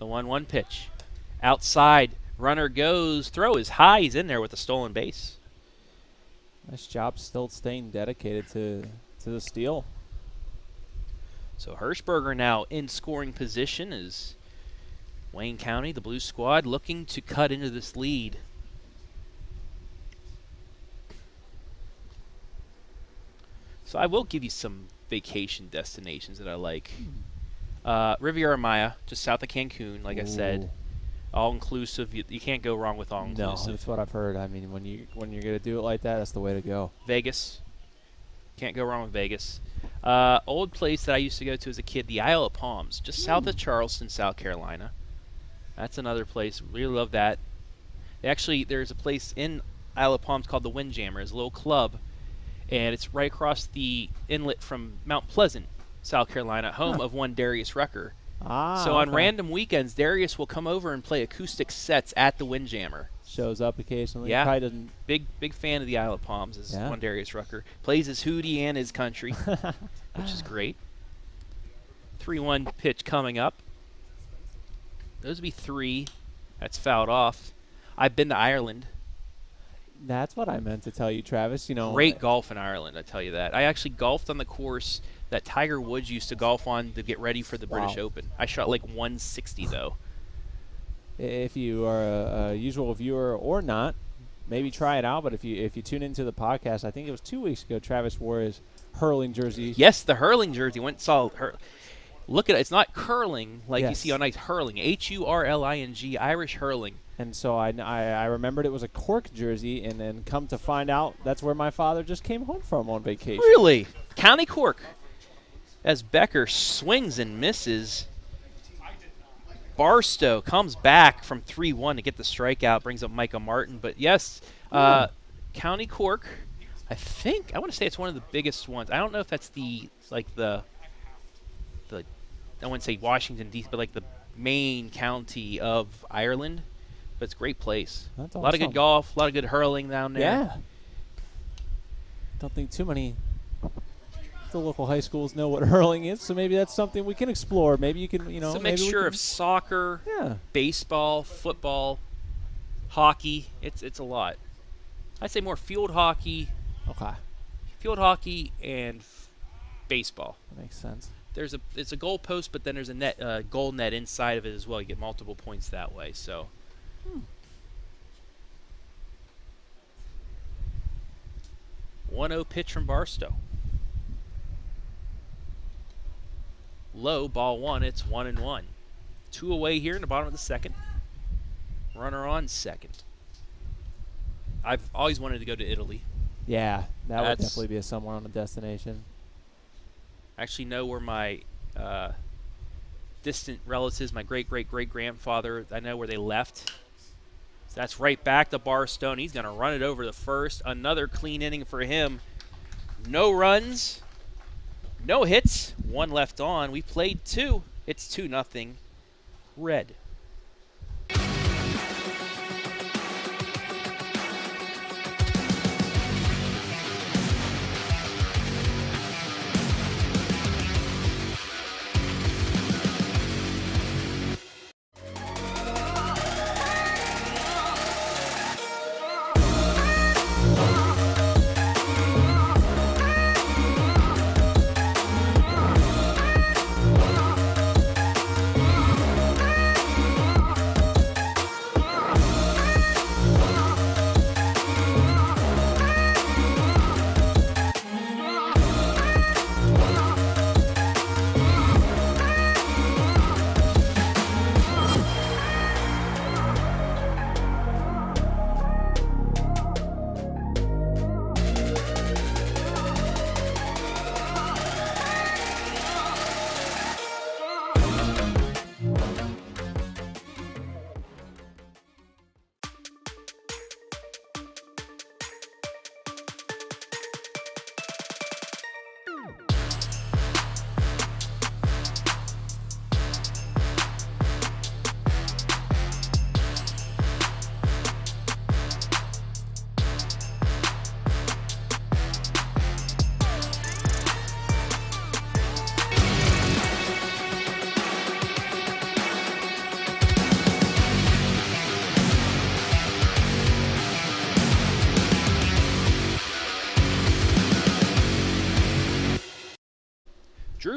The 1-1 pitch. Outside, runner goes. Throw is high. He's in there with a stolen base. Nice job still staying dedicated to the steal. So Hirschberger now in scoring position as Wayne County, the Blue Squad, looking to cut into this lead. So I will give you some vacation destinations that I like. Riviera Maya, just south of Cancun, like I said. All-inclusive. You can't go wrong with all-inclusive. No, that's what I've heard. I mean, when you're going to do it like that, that's the way to go. Vegas. Can't go wrong with Vegas. Old place that I used to go to as a kid, the Isle of Palms, just south of Charleston, South Carolina. That's another place. Really love that. Actually, there's a place in Isle of Palms called the Windjammers, a little club, and it's right across the inlet from Mount Pleasant, South Carolina, home of one Darius Rucker. So on random weekends, Darius will come over and play acoustic sets at the Windjammer. Shows up occasionally. Yeah, probably doesn't. Big fan of the Isle of Palms. Is one Darius Rucker. Plays his Hootie and his country, which is great. 3-1 pitch coming up. Those would be 3. That's fouled off. I've been to Ireland. That's what I meant to tell you, Travis. You know, great golf in Ireland, I tell you that. I actually golfed on the course that Tiger Woods used to golf on to get ready for the British Open. I shot like 160 though. If you are a usual viewer or not, maybe try it out. But if you tune into the podcast, I think it was 2 weeks ago, Travis wore his hurling jersey. Yes, the hurling jersey. Went and saw her. Look at it. It's not curling like you see on ice. Hurling. Hurling. Irish hurling. And so I remembered it was a Cork jersey, and then come to find out that's where my father just came home from on vacation. Really? County Cork. As Becker swings and misses. Barstow comes back from 3-1 to get the strikeout, brings up Micah Martin. But yes, County Cork, I want to say it's one of the biggest ones. I don't know if that's the I wouldn't say Washington, D.C., but like the main county of Ireland. But it's a great place. That's a lot of good golf, a lot of good hurling down there. Yeah. Don't think too many the local high schools know what hurling is, so maybe that's something we can explore. Maybe you can, It's a mixture of soccer, baseball, football, hockey. It's a lot. I'd say more field hockey. Okay. Field hockey and baseball. That makes sense. It's a goal post, but then there's a goal net inside of it as well. You get multiple points that way. So. 1-0 pitch from Barstow. Low, ball 1. It's 1-1. 2 away here in the bottom of the second. Runner on second. I've always wanted to go to Italy. Yeah, that would definitely be somewhere on the destination. I actually know where my distant relatives, my great-great-great-grandfather, I know where they left. So that's right back to Barstow. He's going to run it over the first. Another clean inning for him. No runs, no hits, 1 left on. We played 2. It's 2-0 Red.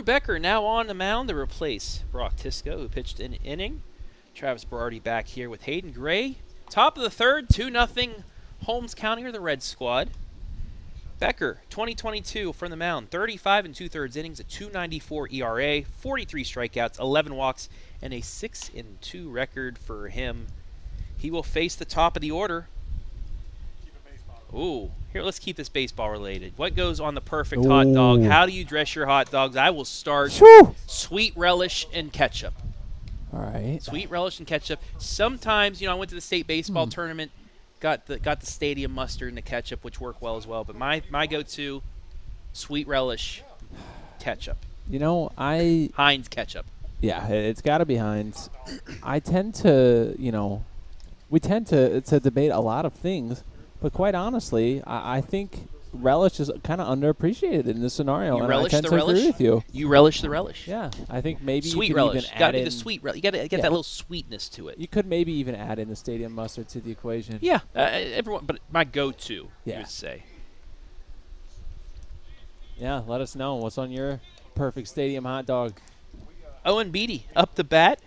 Drew Becker now on the mound to replace Brock Tisco, who pitched an inning. Travis Berardi back here with Hayden Gray. Top of the third, 2-0 Holmes County, or the Red Squad. Becker, 2022 from the mound, 35 2/3 innings, a 2.94 ERA, 43 strikeouts, 11 walks, and a 6-2 record for him. He will face the top of the order. Ooh, here, let's keep this baseball related. What goes on the perfect hot dog? How do you dress your hot dogs? I will start sweet relish and ketchup. All right. Sweet relish and ketchup. Sometimes, I went to the state baseball tournament, got the stadium mustard and the ketchup, which work well as well. But my go-to, sweet relish, ketchup. Heinz ketchup. Yeah, it's got to be Heinz. I tend to, we tend to debate a lot of things, but quite honestly, I think relish is kind of underappreciated in this scenario. You and relish I tend the to relish? agree with you. You relish the relish. Yeah, I think maybe Sweet you could relish. even Got add to be in the sweet relish. You got to get that little sweetness to it. You could maybe even add in the stadium mustard to the equation. Yeah, everyone. But my go-to, you would say. Yeah, let us know what's on your perfect stadium hot dog. Owen Beatty up the bat,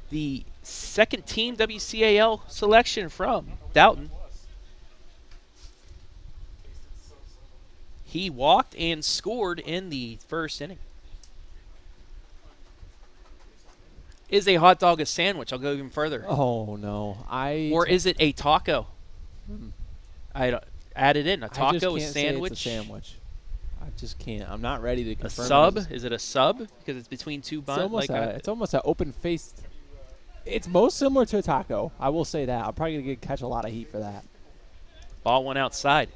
the second team WCAL selection from Doughton. He walked and scored in the first inning. Is a hot dog a sandwich? I'll go even further. Oh no, Or is it a taco? I don't add it in. A taco, I just can't a sandwich. Say it's a sandwich. I just can't. I'm not ready to confirm. A sub? Is it a sub? Because it's between two buns. It's almost an open-faced. It's most similar to a taco. I will say that. I'm probably gonna catch a lot of heat for that. Ball went outside.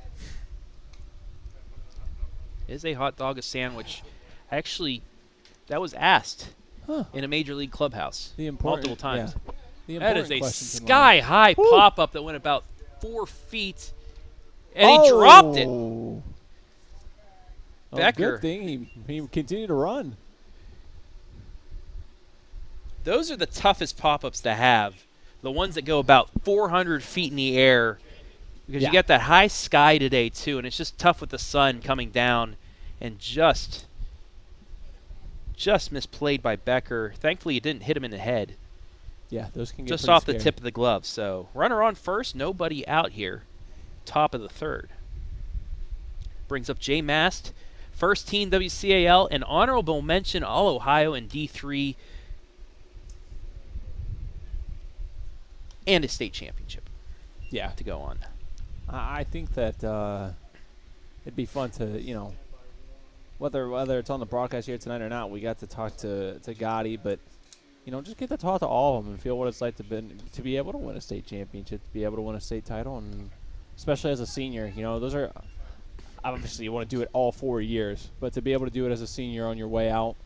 Is a hot dog a sandwich? Actually, that was asked in a major league clubhouse multiple times. Yeah. That is a sky-high pop-up that went about 4 feet, and he dropped it. Becker. Good thing he continued to run. Those are the toughest pop-ups to have, the ones that go about 400 feet in the air, because you got that high sky today too, and it's just tough with the sun coming down, and just misplayed by Becker. Thankfully, it didn't hit him in the head. Yeah, those can get just pretty off scary. the tip of the glove. So runner on first, nobody out here. Top of the third. Brings up Jay Mast, first team WCAL, an honorable mention All-Ohio in D3, and a state championship. Yeah, to go on. I think that it'd be fun to whether it's on the broadcast here tonight or not. We got to talk to Gotti, but just get to talk to all of them and feel what it's like to be able to win a state championship, to be able to win a state title, and especially as a senior. Those are obviously you want to do it all 4 years, but to be able to do it as a senior on your way out.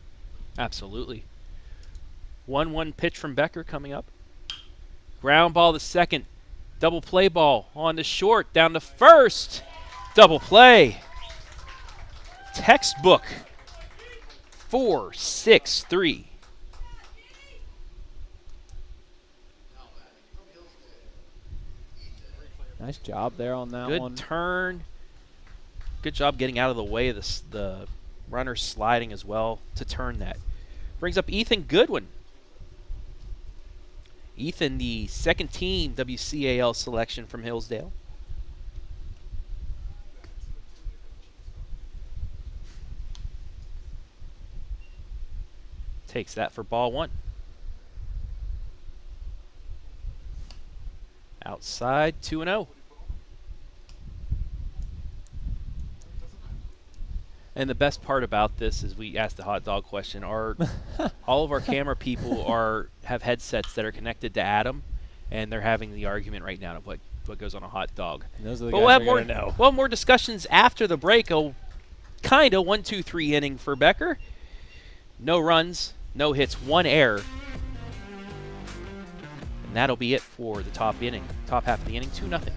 Absolutely. 1-1 pitch from Becker coming up. Ground ball to second. Double play ball on to short, down to first. Double play. Textbook. 4-6-3. Nice job there on that one. Good turn. Good job getting out of the way of the runner sliding as well to turn that. Brings up Ethan Goodwin. Ethan, the second team WCAL selection from Hillsdale. Takes that for ball one. Outside, 2-0. And the best part about this is we asked the hot dog question. All of our camera people have headsets that are connected to Adam, and they're having the argument right now of what goes on a hot dog. And those are the but guys we'll have we're gonna know. We'll have more discussions after the break. A kind of 1-2-3 inning for Becker. No runs, no hits, one error. And that'll be it for the top half of the inning, 2-0.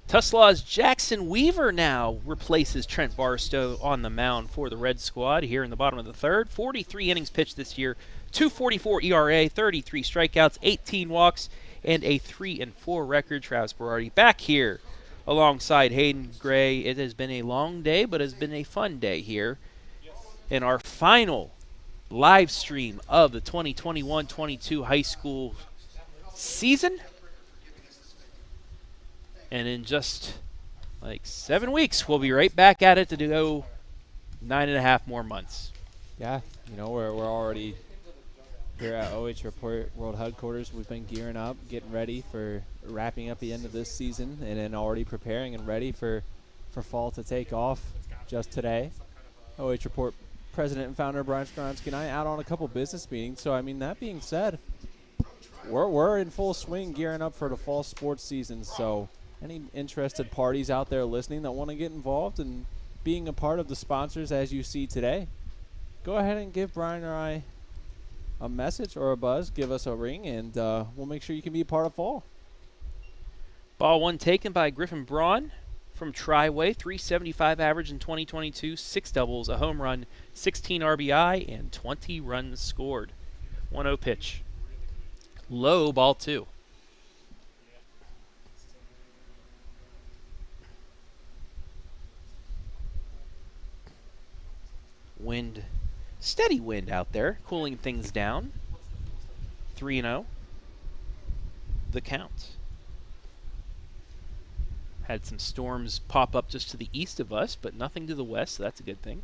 Tuslaw's Jackson Weaver now replaces Trent Barstow on the mound for the Red Squad here in the bottom of the third. 43 innings pitched this year, 2.44 ERA, 33 strikeouts, 18 walks, and a 3-4 record. Travis Berardi back here alongside Hayden Gray. It has been a long day, but has been a fun day here in our final live stream of the 2021-22 high school season. And in just like 7 weeks, we'll be right back at it to go 9.5 more months. Yeah, we're already here at OH.Report World Headquarters. We've been gearing up, getting ready for wrapping up the end of this season, and then already preparing and ready for fall to take off just today. OH.Report President and founder Brian Skronsky and I out on a couple business meetings. So, that being said, we're in full swing gearing up for the fall sports season. So, any interested parties out there listening that want to get involved and being a part of the sponsors as you see today, go ahead and give Brian or I a message or a buzz. Give us a ring, and we'll make sure you can be a part of fall. Ball one taken by Griffin Braun from Triway. 375 average in 2022, 6 doubles, a home run, 16 RBI, and 20 runs scored. 1-0 pitch. Low, ball 2. Wind, steady wind out there, cooling things down. 3-0. The count. Had some storms pop up just to the east of us, but nothing to the west, so that's a good thing.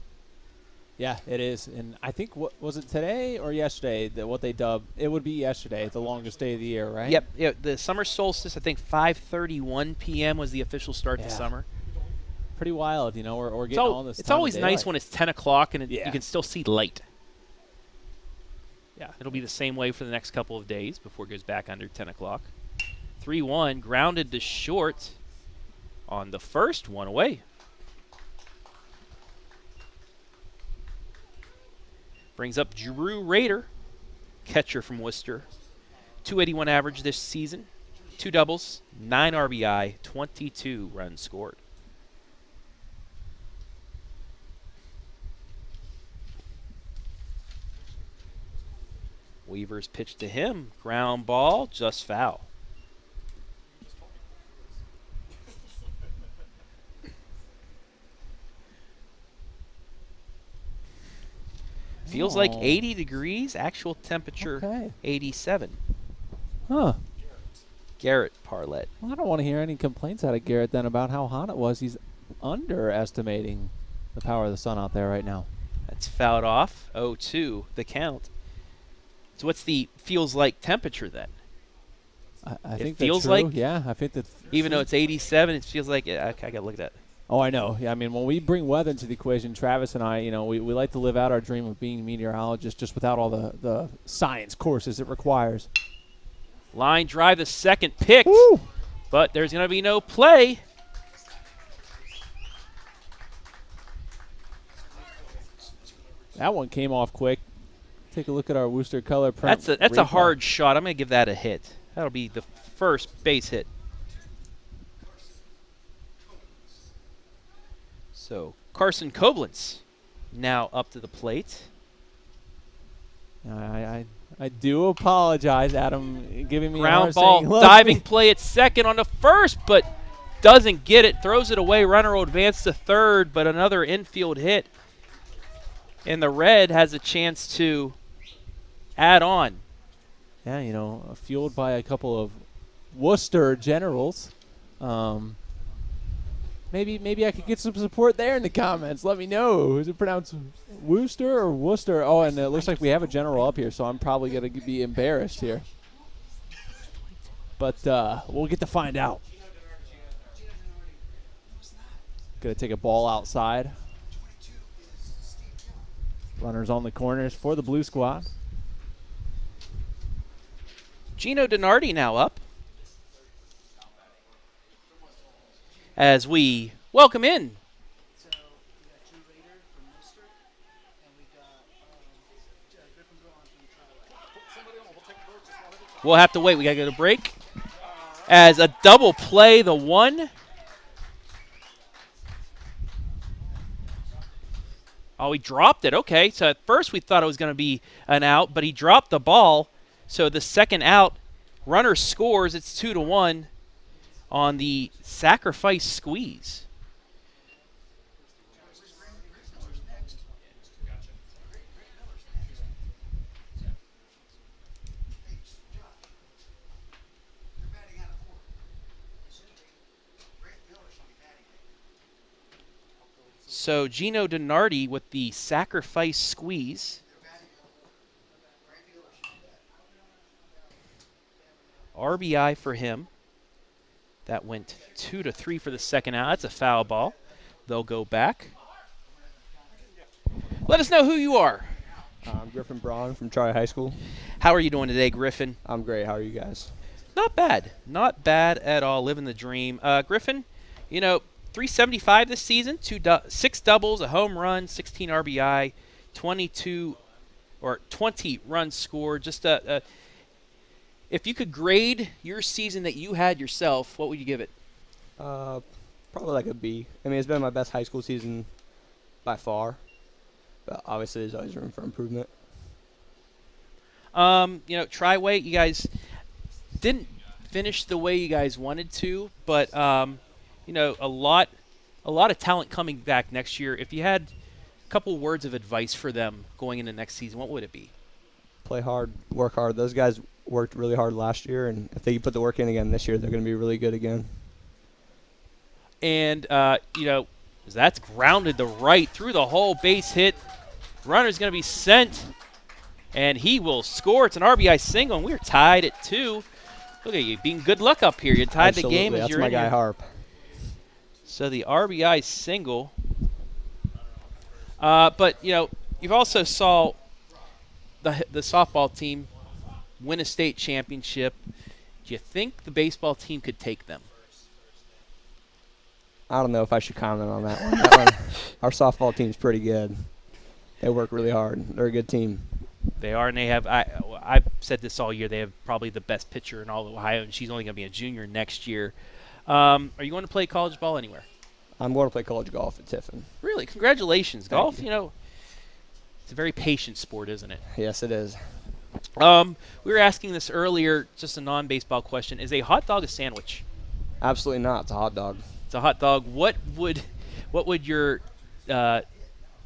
Yeah, it is. And I think, what was it today or yesterday, that what they dubbed, it would be yesterday, the longest day of the year, right? Yep. Yeah, the summer solstice, I think 5:31 p.m. was the official start to summer. Pretty wild, we're getting all this. It's always nice when it's 10 o'clock and you can still see light. Yeah, it'll be the same way for the next couple of days before it goes back under 10 o'clock. 3-1, grounded to short on the first, one away. Brings up Drew Rader, catcher from Wooster. 281 average this season, 2 doubles, 9 RBI, 22 runs scored. Weaver's pitch to him, ground ball, just foul. Feels like 80 degrees, actual temperature 87. Huh. Garrett Parlett. Well, I don't want to hear any complaints out of Garrett then about how hot it was. He's underestimating the power of the sun out there right now. That's fouled off. 0-2, the count. So what's the feels like temperature then? I think feels that's true. like, yeah, I think that even though it's 87, it feels like, I got to look at that. Oh, I know. Yeah, when we bring weather into the equation, Travis and I, we like to live out our dream of being meteorologists just without all the science courses it requires. Line drive, the second picked, Woo! But there's going to be no play. That one came off quick. Take a look at our Wooster color print. That's a hard shot. I'm going to give that a hit. That'll be the first base hit. So Carson Koblenz now up to the plate. I do apologize, Adam, giving me ground a ball, saying, diving play at second on the first, but doesn't get it. Throws it away. Runner will advance to third, but another infield hit. And the red has a chance to add on. Yeah, fueled by a couple of Wooster generals. Maybe I could get some support there in the comments. Let me know. Is it pronounced Wooster or Wooster? Oh, and it looks like we have a general up here, so I'm probably going to be embarrassed here. But we'll get to find out. Going to take a ball outside. Runners on the corners for the blue squad. Gino Donardi now up. As we welcome in So we got Drew Rader from Wooster, and we got Griffin Braun from Triway. We'll have to wait. We got to go to break. As a double play, the 1 Oh, he dropped it. Okay, so at first we thought it was going to be an out, but he dropped the ball. So the second out, runner scores. It's 2-1 on the sacrifice squeeze. So Gino DiNardi with the sacrifice squeeze. RBI for him. That went 2-3 for the second out. That's a foul ball. They'll go back. Let us know who you are. I'm Griffin Braun from Troy High School. How are you doing today, Griffin? I'm great. How are you guys? Not bad. Not bad at all. Living the dream. Griffin, 375 this season, 6 doubles, a home run, 16 RBI, 20 runs scored. Just if you could grade your season that you had yourself, what would you give it? Probably like a B. I mean, it's been my best high school season by far, but obviously there's always room for improvement. Triway, you guys didn't finish the way you guys wanted to, but a lot of talent coming back next year. If you had a couple words of advice for them going into next season, what would it be? Play hard, work hard. Those guys worked really hard last year, and if they put the work in again this year, they're going to be really good again. And, that's grounded to right through the hole, base hit. Runner's going to be sent, and he will score. It's an RBI single, and we're tied at 2. Look at you being good luck up here. You tied Absolutely. the game as That's you're my in guy here. Harp. So the RBI single. But, you've also saw the softball team win a state championship. Do you think the baseball team could take them? I don't know if I should comment on that one. Our softball team's pretty good. They work really hard. They're a good team. They are, and they have. I've said this all year. They have probably the best pitcher in all of Ohio, and she's only going to be a junior next year. Are you going to play college ball anywhere? I'm going to play college golf at Tiffin. Really? Congratulations. Thank Golf, you. It's a very patient sport, isn't it? Yes, it is. We were asking this earlier, just a non-baseball question. Is a hot dog a sandwich? Absolutely not. It's a hot dog. It's a hot dog. What would your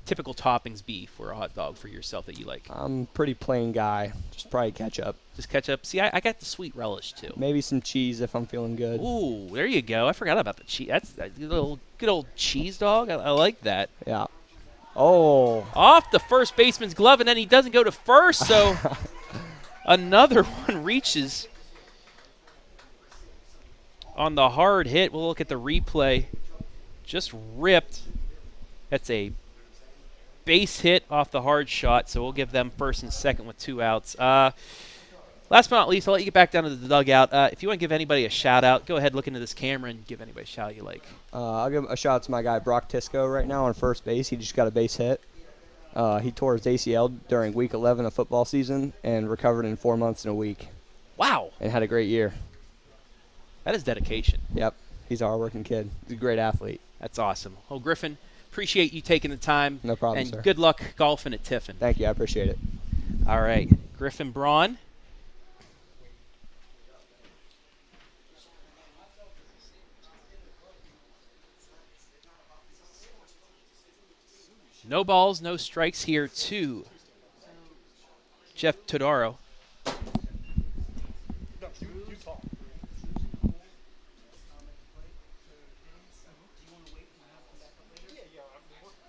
typical toppings be for a hot dog for yourself that you like? I'm a pretty plain guy. Just probably ketchup. Just ketchup. See, I got the sweet relish too. Maybe some cheese if I'm feeling good. Ooh, there you go. I forgot about the cheese. That's a little good old cheese dog. I like that. Yeah. Oh. Off the first baseman's glove, and then he doesn't go to first, so another one reaches on the hard hit. We'll look at the replay. Just ripped. That's a base hit off the hard shot, so we'll give them first and second with 2 outs. Last but not least, I'll let you get back down to the dugout. If you want to give anybody a shout-out, go ahead, look into this camera, and give anybody a shout you like. I'll give a shout-out to my guy Brock Tisco right now on first base. He just got a base hit. He tore his ACL during Week 11 of football season and recovered in 4 months and a week. Wow. And had a great year. That is dedication. Yep. He's a hard-working kid. He's a great athlete. That's awesome. Well, Griffin, appreciate you taking the time. No problem, and sir. good luck golfing at Tiffin. Thank you. I appreciate it. All right. Griffin Braun. No balls, no strikes here to Jeff Todaro.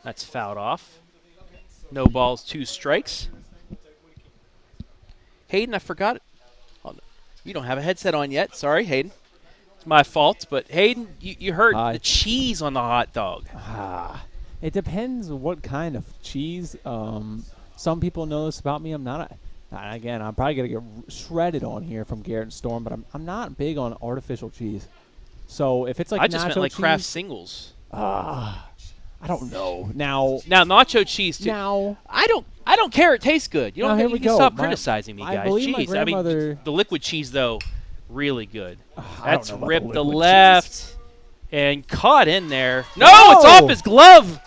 That's fouled off. No balls, 2 strikes. Hayden, I forgot it. Oh, no. You don't have a headset on yet. Sorry, Hayden. It's my fault. But, Hayden, you heard the cheese on the hot dog. It depends what kind of cheese. Some people know this about me. I'm not. Again, I'm probably going to get shredded on here from Garrett and Storm, but I'm not big on artificial cheese. So if it's like I just meant like cheese, Kraft singles. I don't know. Now nacho cheese too. Now I don't care. It tastes good. You don't. here You we can go. stop criticizing me, I guys. believe my Jeez. I mean, grandmother- the liquid cheese though, really good. I don't That's know about the ripped the liquid left cheese. and caught in there. No, No! it's off his glove.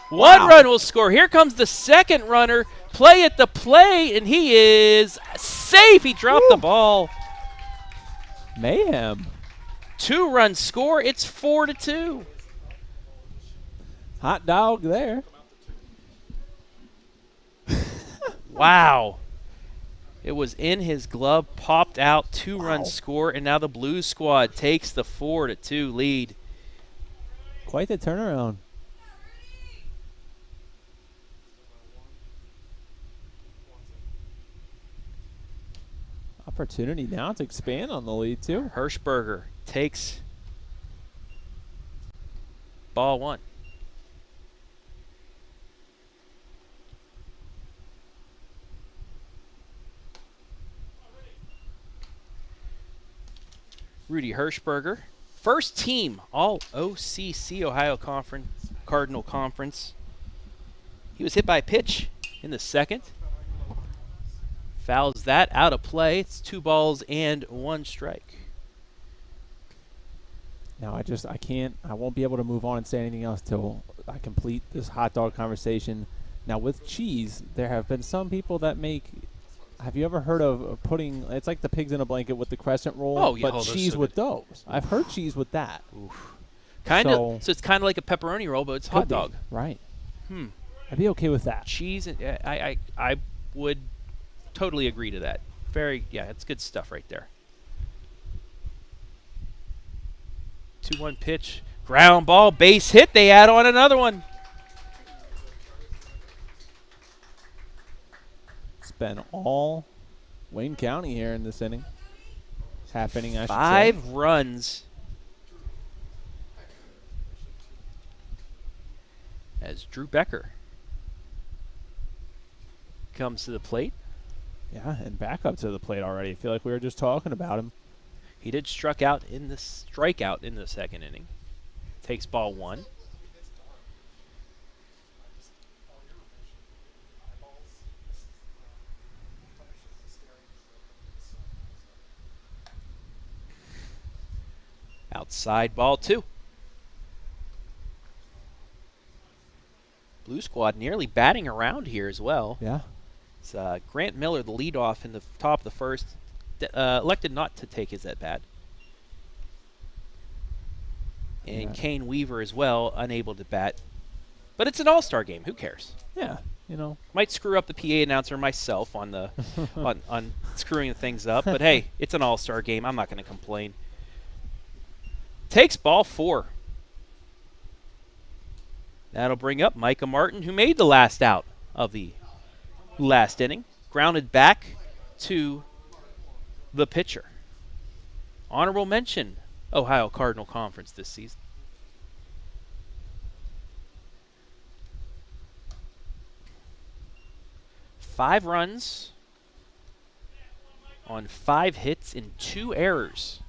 One run will score. Here comes the second runner. Play at the plate, and he is safe. He dropped the ball. Mayhem. 2-run score. It's 4-2. Hot dog there. Wow. It was in his glove, popped out, 2-run score, and now the Blues squad takes the 4-2 lead. Quite the turnaround. Opportunity now to expand on the lead, too. Hirschberger takes ball 1. Rudy Hirschberger, first team All OCC Ohio Cardinal Conference. He was hit by a pitch in the second. Fouls that out of play. It's 2 balls and 1 strike. Now I won't be able to move on and say anything else till I complete this hot dog conversation. Now with cheese, there have been some people that make, have you ever heard of putting, it's like the pigs in a blanket with the crescent roll, but cheese with those. I've heard cheese with that. Oof. So it's kind of like a pepperoni roll, but it's hot dog. Right. I'd be okay with that. Cheese, I would totally agree to that. It's good stuff right there. 2-1 pitch, ground ball, base hit. They add on another one. It's been all Wayne County here in this inning. Happening, I should say. 5 runs. As Drew Becker comes to the plate. Yeah, and back up to the plate already. I feel like we were just talking about him. He did strikeout in the second inning. Takes ball 1. Outside ball 2. Blue squad nearly batting around here as well. Yeah. It's Grant Miller, the leadoff in the top of the first, elected not to take his at bat. And Kane Weaver as well, unable to bat. But it's an all-star game. Who cares? Yeah, you know. Might screw up the PA announcer myself on the on screwing things up. But hey, it's an all-star game. I'm not going to complain. Takes ball 4. That'll bring up Micah Martin, who made the last out of the last inning. Grounded back to the pitcher. Honorable mention, Ohio Cardinal Conference this season. Five runs on 5 hits and 2 errors.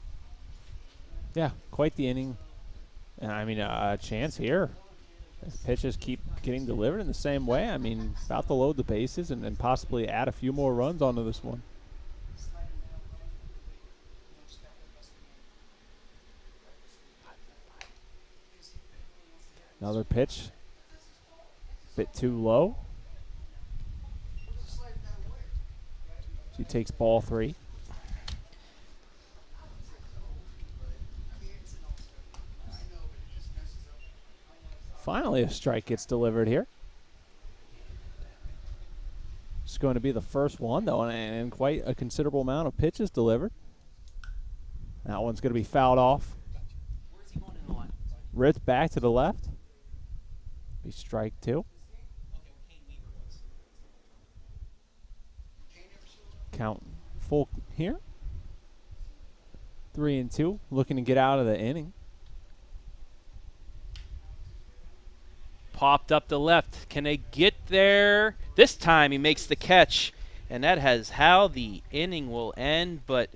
Yeah, quite the inning. And I mean, a chance here. If pitches keep getting delivered in the same way, I mean, about to load the bases and possibly add a few more runs onto this one. Another pitch. Bit too low. She takes ball 3. Finally, a strike gets delivered here. It's going to be the first one, though, and quite a considerable amount of pitches delivered. That one's going to be fouled off. Ripped back to the left. Be strike 2. Count full here. 3-2, looking to get out of the inning. Popped up the left. Can they get there? This time he makes the catch, and that has how the inning will end. But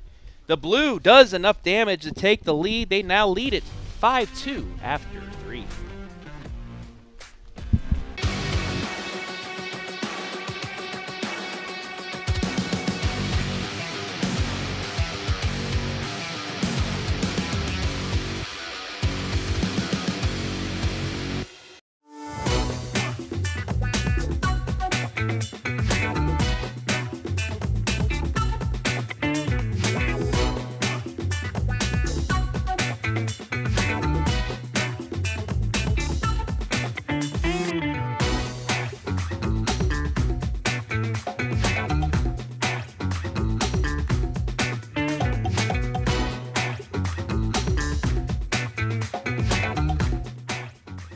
the Blue does enough damage to take the lead. They now lead it 5-2 after 3.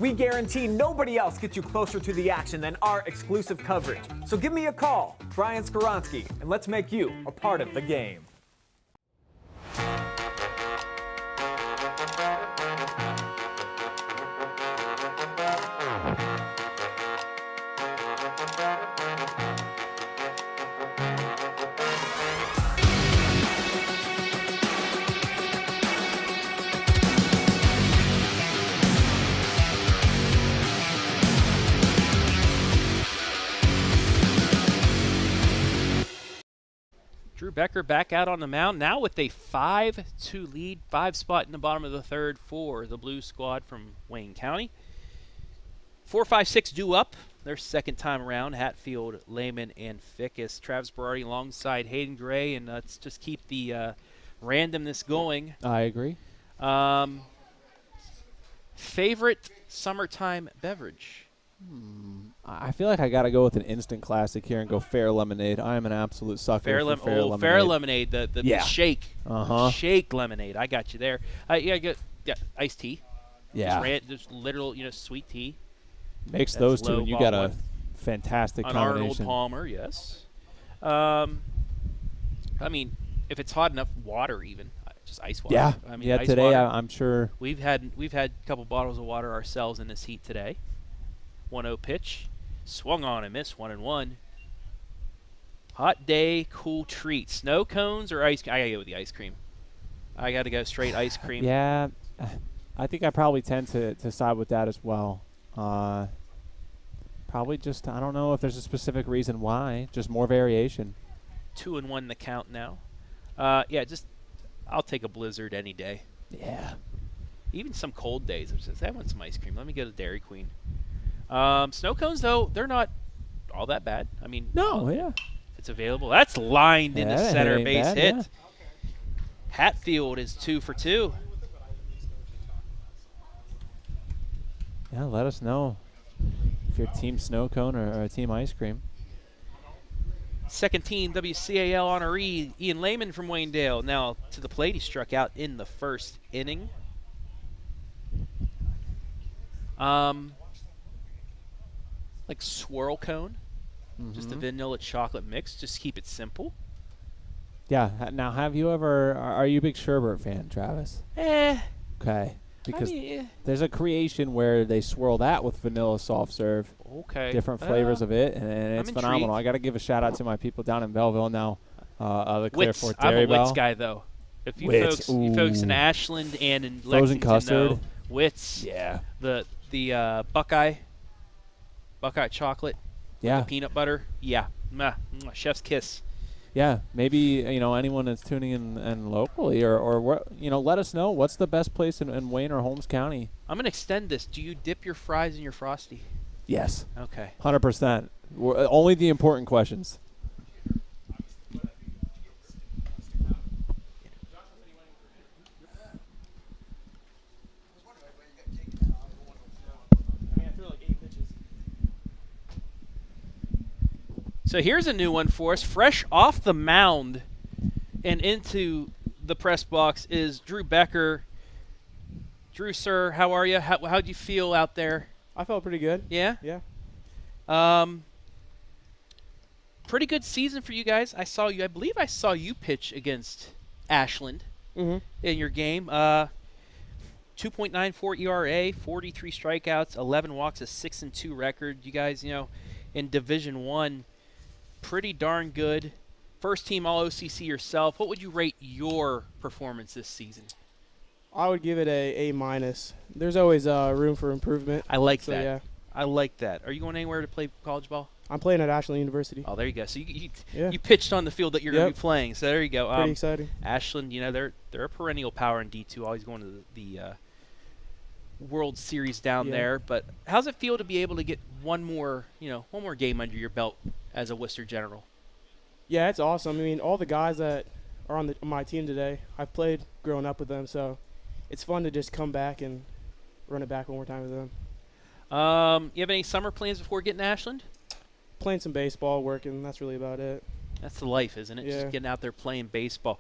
we guarantee nobody else gets you closer to the action than our exclusive coverage. So give me a call, Brian Skoronsky, and let's make you a part of the game. Drew Becker back out on the mound now with a 5-2 lead, 5 spot in the bottom of the third for the Blue squad from Wayne County. 4, 5, 6 due up their second time around. Hatfield, Lehman, and Fickus. Travis Berardi alongside Hayden Gray, and let's just keep the randomness going. I agree. Favorite summertime beverage? I feel like I got to go with an instant classic here and go Fair Lemonade. I am an absolute sucker for Fair Lemonade. Fair Lemonade, the shake. Uh-huh. Shake lemonade. I got you there. Yeah, iced tea. Yeah. Just literal, sweet tea. Mix That's those two, low and you got a volume. fantastic An combination. Arnold Palmer, yes. I mean, if it's hot enough, water even. Just ice water. Yeah. I mean, yeah, ice today water. I'm sure. We've had a couple bottles of water ourselves in this heat today. 1-0 pitch. Swung on and missed 1-1. Hot day, cool treat. Snow cones or ice cream? I got to go with the ice cream. I got to go straight ice cream. Yeah, I think I probably tend to side with that as well. Probably just, I don't know if there's a specific reason why. Just more variation. 2-1 the count now. Yeah, I'll take a blizzard any day. Yeah. Even some cold days. I want some ice cream. Let me go to Dairy Queen. Snow cones, though, they're not all that bad. I mean, No, yeah. it's available. That's lined into Yeah, center ain't base bad, hit. yeah. Hatfield is 2 for 2. Yeah, let us know if you're team snow cone or a team ice cream. Second team WCAL honoree Ian Lehman from Waynedale. Now to the plate. He struck out in the first inning. Like swirl cone. Just a vanilla chocolate mix. Just keep it simple. Yeah. Now, have you ever? Are you a big sherbet fan, Travis? Okay. Because there's a creation where they swirl that with vanilla soft serve. Okay. Different flavors of it, and it's I'm phenomenal. intrigued. I got to give a shout out to my people down in Belleville now. The Wits. Clearfork I'm Dairy a Wits Bell. guy, though. If you Wits, folks in ooh. Ashland and in Frozen Lexington custard. know, Wits. Yeah. The Buckeye chocolate. Yeah. Peanut butter. Yeah. Mwah. Mwah. Chef's kiss. Yeah, maybe anyone that's tuning in and locally, or let us know what's the best place in Wayne or Holmes County. I'm gonna extend this. Do you dip your fries in your Frosty? Yes, Okay. 100%. Only the important questions. So here's a new one for us. Fresh off the mound and into the press box is Drew Becker. Drew, sir, how are you? How'd you feel out there? I felt pretty good. Yeah? Yeah. Pretty good season for you guys. I believe I saw you pitch against Ashland in your game. 2.94 ERA, 43 strikeouts, 11 walks, a 6-2 record. You guys, in Division I, pretty darn good. First team All-OCC yourself. What would you rate your performance this season? I would give it a A-. There's always room for improvement. I like So, that. yeah. I like that. Are you going anywhere to play college ball? I'm playing at Ashland University. Oh, there you go. So you Yeah. pitched on the field that you're going to Yep. be playing. So there you go. Pretty exciting. Ashland, they're a perennial power in D2, always going to the World Series down Yeah. there. But how's it feel to be able to get one more game under your belt as a Wooster General? Yeah, it's awesome. I mean, all the guys that are on my team today, I've played growing up with them, so it's fun to just come back and run it back one more time with them. You have any summer plans before getting to Ashland? Playing some baseball, working, that's really about it. That's the life, isn't it? Yeah. Just getting out there playing baseball.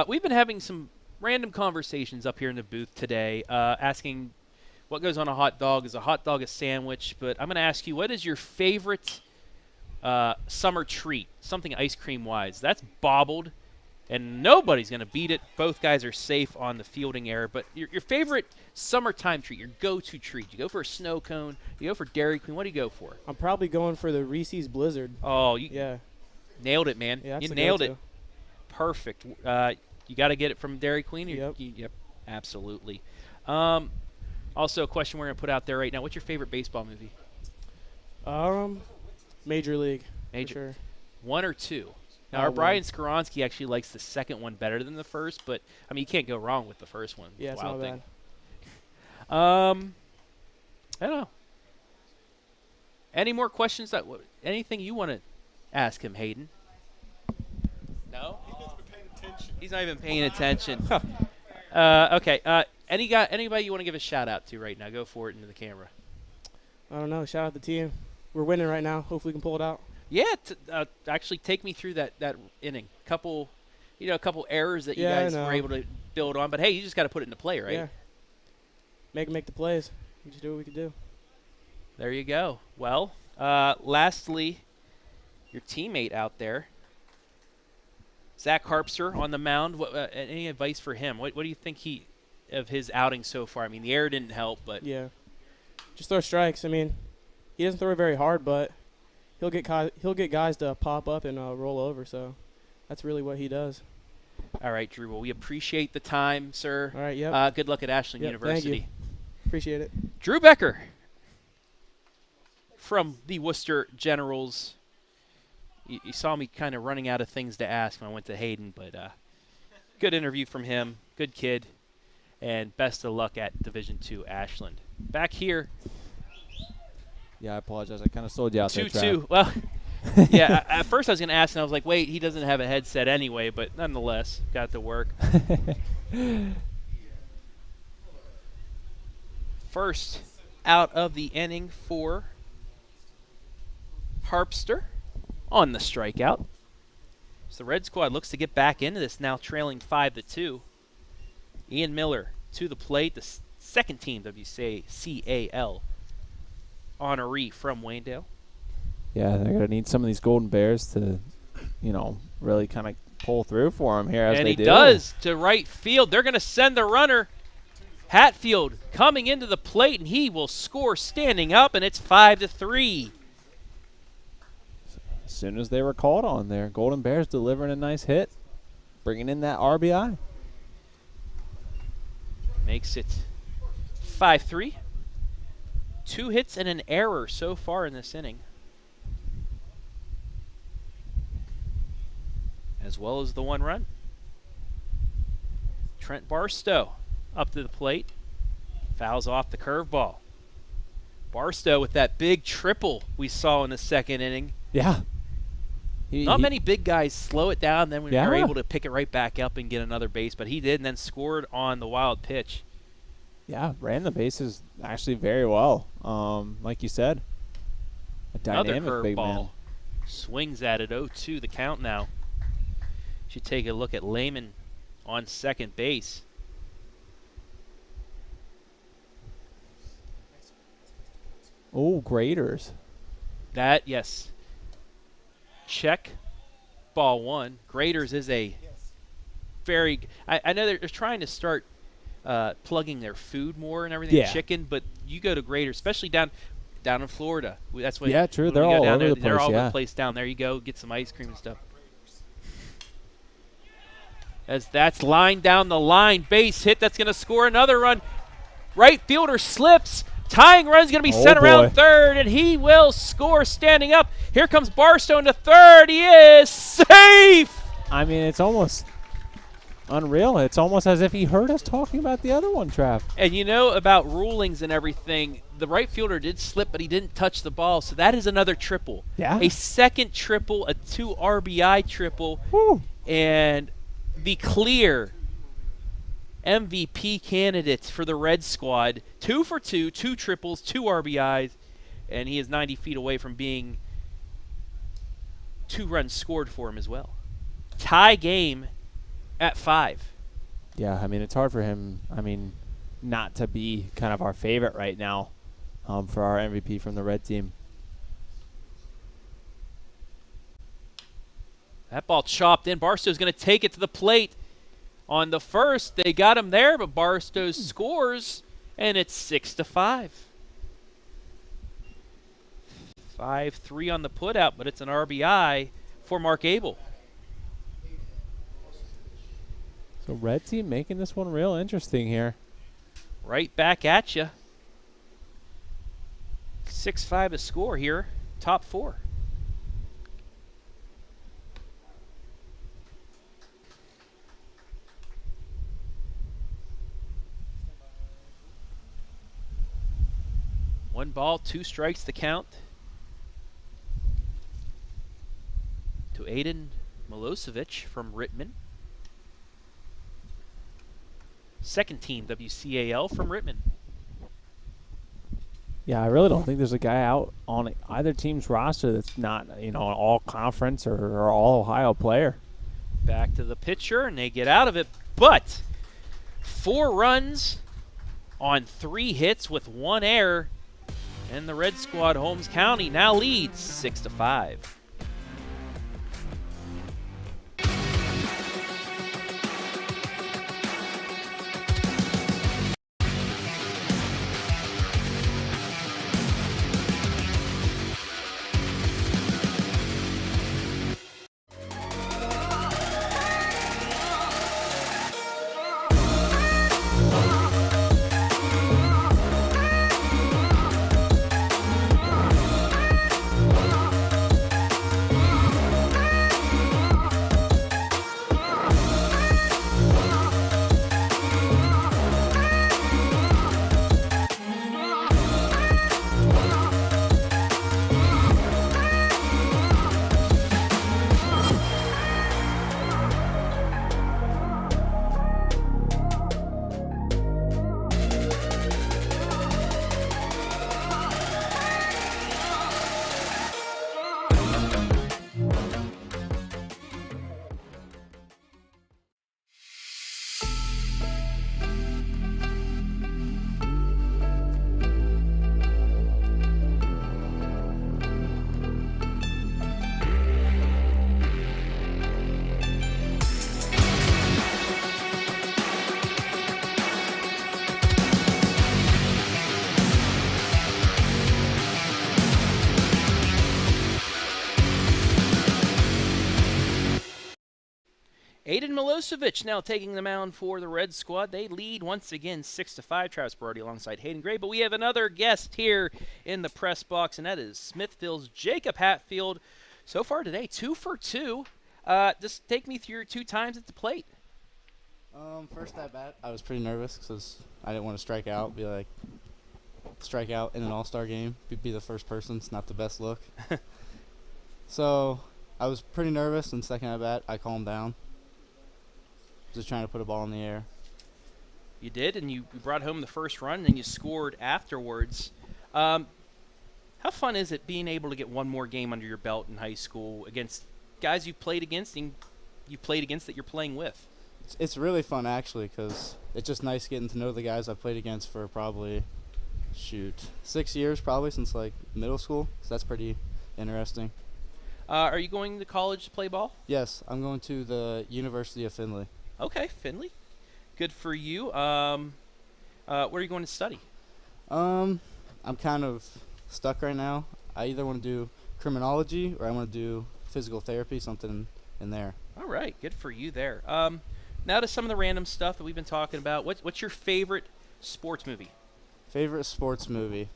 We've been having some random conversations up here in the booth today, asking what goes on a hot dog? Is a hot dog a sandwich? But I'm going to ask you, what is your favorite summer treat? Something ice cream wise. That's bobbled, and nobody's going to beat it. Both guys are safe on the fielding error. But your favorite summertime treat, your go-to treat. You go for a snow cone. You go for Dairy Queen. What do you go for? I'm probably going for the Reese's Blizzard. Oh, you Yeah. nailed it, man. Yeah, that's You the nailed go-to. it. Perfect. You got to get it from Dairy Queen? Yep. Yep, absolutely. Also, a question we're going to put out there right now. What's your favorite baseball movie? Major League. Major. For sure. One or two? Now, One. Brian Skoronsky actually likes the second one better than the first, but, I mean, you can't go wrong with the first one. Yeah, it's Wild not thing. bad. I don't know. Any more questions? Anything you want to ask him, Hayden? No? He's not even paying attention. Okay. Anybody you want to give a shout out to right now? Go for it into the camera. I don't know. Shout out the team. We're winning right now. Hopefully we can pull it out. Yeah, actually take me through that inning. A couple errors that you Yeah, I guys know. were able to build on, but hey, you just got to put it into play, right? Yeah. Make the plays. We just do what we can do. There you go. Well, lastly, your teammate out there, Zach Harpster on the mound. Any advice for him? What do you think of his outing so far? I mean, the air didn't help, but Yeah. Just throw strikes. I mean, he doesn't throw it very hard, but he'll get guys to pop up and roll over. So that's really what he does. all right, Drew. Well, we appreciate the time, sir. All right. Yep. Good luck at Ashland Yep, University. thank you. Appreciate it. Drew Becker from the Wooster Generals. You saw me kind of running out of things to ask when I went to Hayden, but good interview from him. Good kid. And best of luck at Division II Ashland. Back here, Yeah, I apologize. I kind of sold you out there, 2-2. Well, yeah, at first I was going to ask, and I was like, wait, he doesn't have a headset anyway, but nonetheless, got to work. First out of the inning for Harpster on the strikeout. So the Red Squad looks to get back into this, now trailing 5-2. Ian Miller to the plate, the second team WCAL honoree from Wayndale. Yeah, they're going to need some of these Golden Bears to, really kind of pull through for him here as And they he do. does to right field. They're going to send the runner. Hatfield coming into the plate, and he will score standing up, and it's 5-3. As soon as they were called on there, Golden Bears delivering a nice hit, bringing in that RBI. Makes it 5-3. 2 hits and an error so far in this inning, as well as the 1 run. Trent Barstow up to the plate, fouls off the curveball. Barstow with that big triple we saw in the second inning. Yeah. Not many big guys slow it down, then Yeah. they're able to pick it right back up and get another base, but he did, and then scored on the wild pitch. Yeah, ran the bases actually very well. Like you said, a Another dynamic big man. curveball. Swings at it, 0-2 the count now. Should take a look at Lehman on second base. Oh, Graders. That, yes. Check. Ball 1. Graders is a very... I know they're trying to start plugging their food more and everything, Yeah. chicken, but you go to Graders, especially down in Florida. That's what. Yeah, true. when They're we go all down over there, the They're place, all over yeah. the place down there. You go get some ice cream and stuff. As that's line down the line, base hit. That's going to score another run. Right fielder slips. Tying run's going to be sent around boy. third, and he will score standing up. Here comes Barstow into third. He is safe. I mean, it's almost unreal. It's almost as if he heard us talking about the other one, Trav. And you know about rulings and everything. The right fielder did slip, but he didn't touch the ball. So that is another triple. Yeah. A second triple, a 2 RBI triple, Woo. and the clear MVP candidates for the Red Squad. 2 for 2, 2 triples, 2 RBIs, and he is 90 feet away from being 2 runs scored for him as well. Tie game at 5. Yeah, I mean, it's hard for him. I mean, not to be kind of our favorite right now for our MVP from the red team. That ball chopped in. Barstow's going to take it to the plate. On the first, they got him there, but Barstow scores, and it's 6-5. 5-3 on the putout, but it's an RBI for Mark Abel. So red team making this one real interesting here. Right back at you. 6-5 to score here. Top four. One ball, 2 strikes to count. To Aiden Milosevic from Rittman. Second team WCAL from Rittman. Yeah, I really don't think there's a guy out on either team's roster that's not, an all-conference or all-Ohio player. Back to the pitcher, and they get out of it. But 4 runs on 3 hits with 1 error. And the Red Squad, Holmes County, now leads 6-5. Hayden Milosevic now taking the mound for the Red Squad. They lead once again 6-5. Travis Berardi alongside Hayden Gray. But we have another guest here in the press box, and that is Smithville's Jacob Hatfield. So far today, 2 for 2. Just take me through your 2 times at the plate. First at bat, I was pretty nervous because I didn't want to strike out. Strike out in an all-star game. Be the first person. It's not the best look. So I was pretty nervous, and second at bat, I calmed down. Just trying to put a ball in the air. You did, and you brought home the first run, and then you scored afterwards. How fun is it being able to get one more game under your belt in high school against guys you played against and you played against that you're playing with? It's really fun, actually, because it's just nice getting to know the guys I've played against for probably, 6 years probably since, middle school. So that's pretty interesting. Are you going to college to play ball? Yes, I'm going to the University of Findlay. Okay, Findlay. Good for you. Where are you going to study? I'm kind of stuck right now. I either want to do criminology or I want to do physical therapy, something in there. All right, good for you there. Now to some of the random stuff that we've been talking about. What's your favorite sports movie? Favorite sports movie?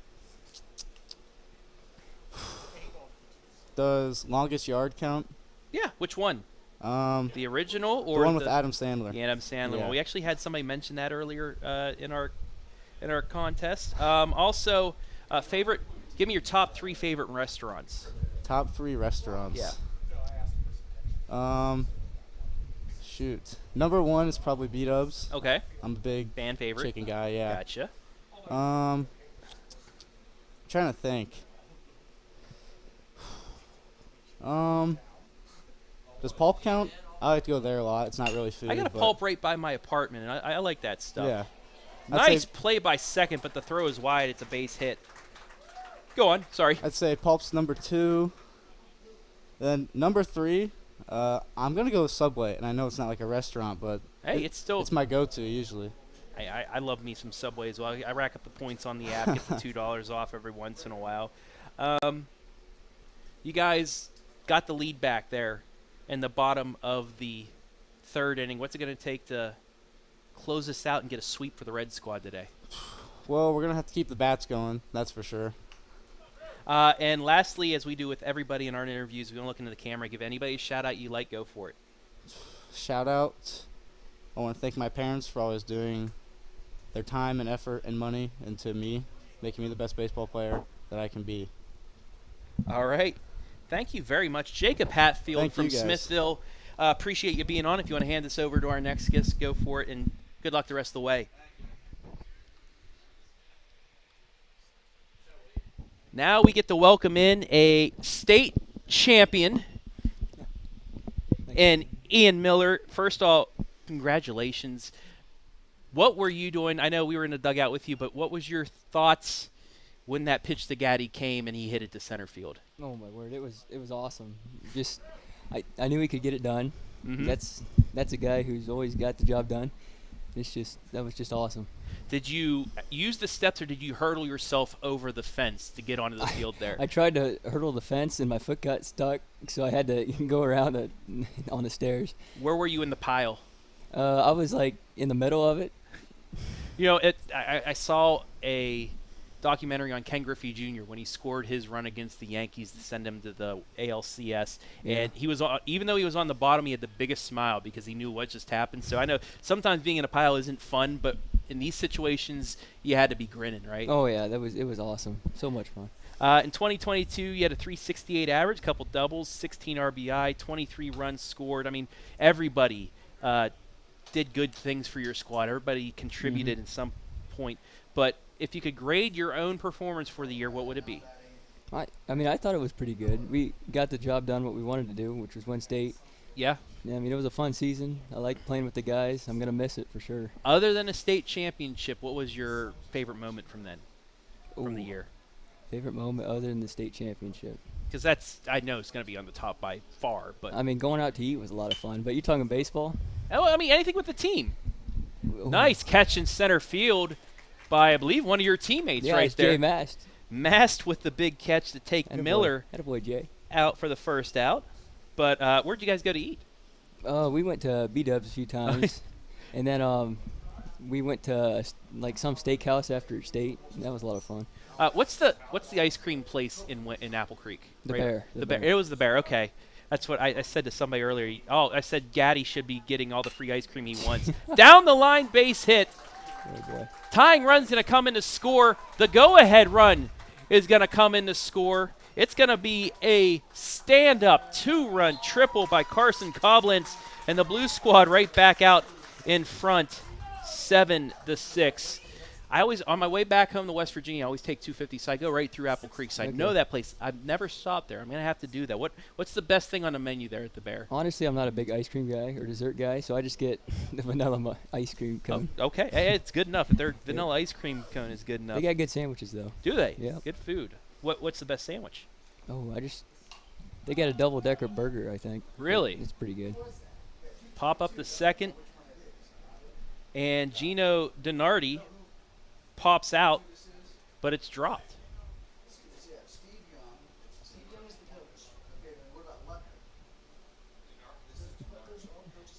Does Longest Yard count? Yeah, which one? The The original or one with Adam Sandler. the Adam Sandler Yeah. one? We actually had somebody mention that earlier in our contest. Also, favorite. Give me your top 3 favorite restaurants. Top 3 restaurants. Yeah. Shoot. Number 1 is probably B-Dubs. Okay. I'm a big Fan favorite. chicken guy. Yeah. Gotcha. Trying to think. Does Pulp count? I like to go there a lot. It's not really food. I got a but pulp right by my apartment, and I like that stuff. Yeah. Nice play by second, but the throw is wide. It's a base hit. Go on. Sorry. I'd say Pulp's number 2. Then number 3, I'm going to go with Subway. And I know it's not like a restaurant, but Hey, it's my go-to usually. I love me some Subway as well. I rack up the points on the app, get the $2 off every once in a while. You guys got the lead back there in the bottom of the 3rd inning. What's it going to take to close this out and get a sweep for the Red Squad today? Well, we're going to have to keep the bats going, that's for sure. And lastly, as we do with everybody in our interviews, we want to look into the camera. Give anybody a shout-out you like, go for it. Shout-out. I want to thank my parents for always doing their time and effort and money into me, making me the best baseball player that I can be. All right. Thank you very much. Jacob Hatfield Thank from you guys. Smithville. Appreciate you being on. If you want to hand this over to our next guest, go for it, and good luck the rest of the way. Now we get to welcome in a state champion and Ian Miller. First of all, congratulations. What were you doing? I know we were in the dugout with you, but what was your thoughts when that pitch to Gaddy came and he hit it to center field? Oh my word, it was awesome. Just I knew he could get it done. Mm-hmm. That's a guy who's always got the job done. That was just awesome. Did you use the steps or did you hurdle yourself over the fence to get onto the field there? I tried to hurdle the fence and my foot got stuck, so I had to go around on the stairs. Where were you in the pile? I was like in the middle of it. You know, I saw a documentary on Ken Griffey Jr. when he scored his run against the Yankees to send him to the ALCS, and he was even though he was on the bottom, he had the biggest smile because he knew what just happened. So I know sometimes being in a pile isn't fun, but in these situations, you had to be grinning, right? Oh yeah, it was awesome. So much fun. In 2022, you had a 368 average, couple doubles, 16 RBI, 23 runs scored. I mean, everybody did good things for your squad. Everybody contributed in some point. But if you could grade your own performance for the year, what would it be? I mean, I thought it was pretty good. We got the job done what we wanted to do, which was win state. Yeah. Yeah, I mean, it was a fun season. I liked playing with the guys. I'm going to miss it for sure. Other than a state championship, what was your favorite moment from then, from the Ooh. year? Favorite moment other than the state championship? Because I know it's going to be on the top by far. But I mean, going out to eat was a lot of fun. But you talking baseball? Oh, I mean, anything with the team. Ooh. Nice catch in center field by, I believe, one of your teammates Yeah, right it's there. Jay Mast. Mast with the big catch to take Miller Attaboy, Jay. out for the first out. But where'd you guys go to eat? We went to B-Dubs a few times. And then we went to like some steakhouse after state. And that was a lot of fun. What's the ice cream place in Apple Creek? The Right? Bear. The Bear. It was the Bear. Okay, that's what I said to somebody earlier. I said Gaddy should be getting all the free ice cream he wants. Down the line, base hit. Oh boy. Tying run's going to come in to score. The go-ahead run is going to come in to score. It's going to be a stand-up 2-run triple by Carson Koblenz, and the Blue Squad right back out in front, 7-6. I always, on my way back home to West Virginia, I always take 250, so I go right through Apple Creek. So I know that place. I've never stopped there. I'm going to have to do that. What's the best thing on the menu there at the Bear? Honestly, I'm not a big ice cream guy or dessert guy, so I just get the vanilla ice cream cone. Oh, okay, hey, it's good enough. Their vanilla ice cream cone is good enough. They got good sandwiches, though. Do they? Yeah. Good food. What's the best sandwich? Oh, they got a double-decker burger, I think. Really? It's pretty good. Pop up the second, and Gino Donardi pops out, but it's dropped.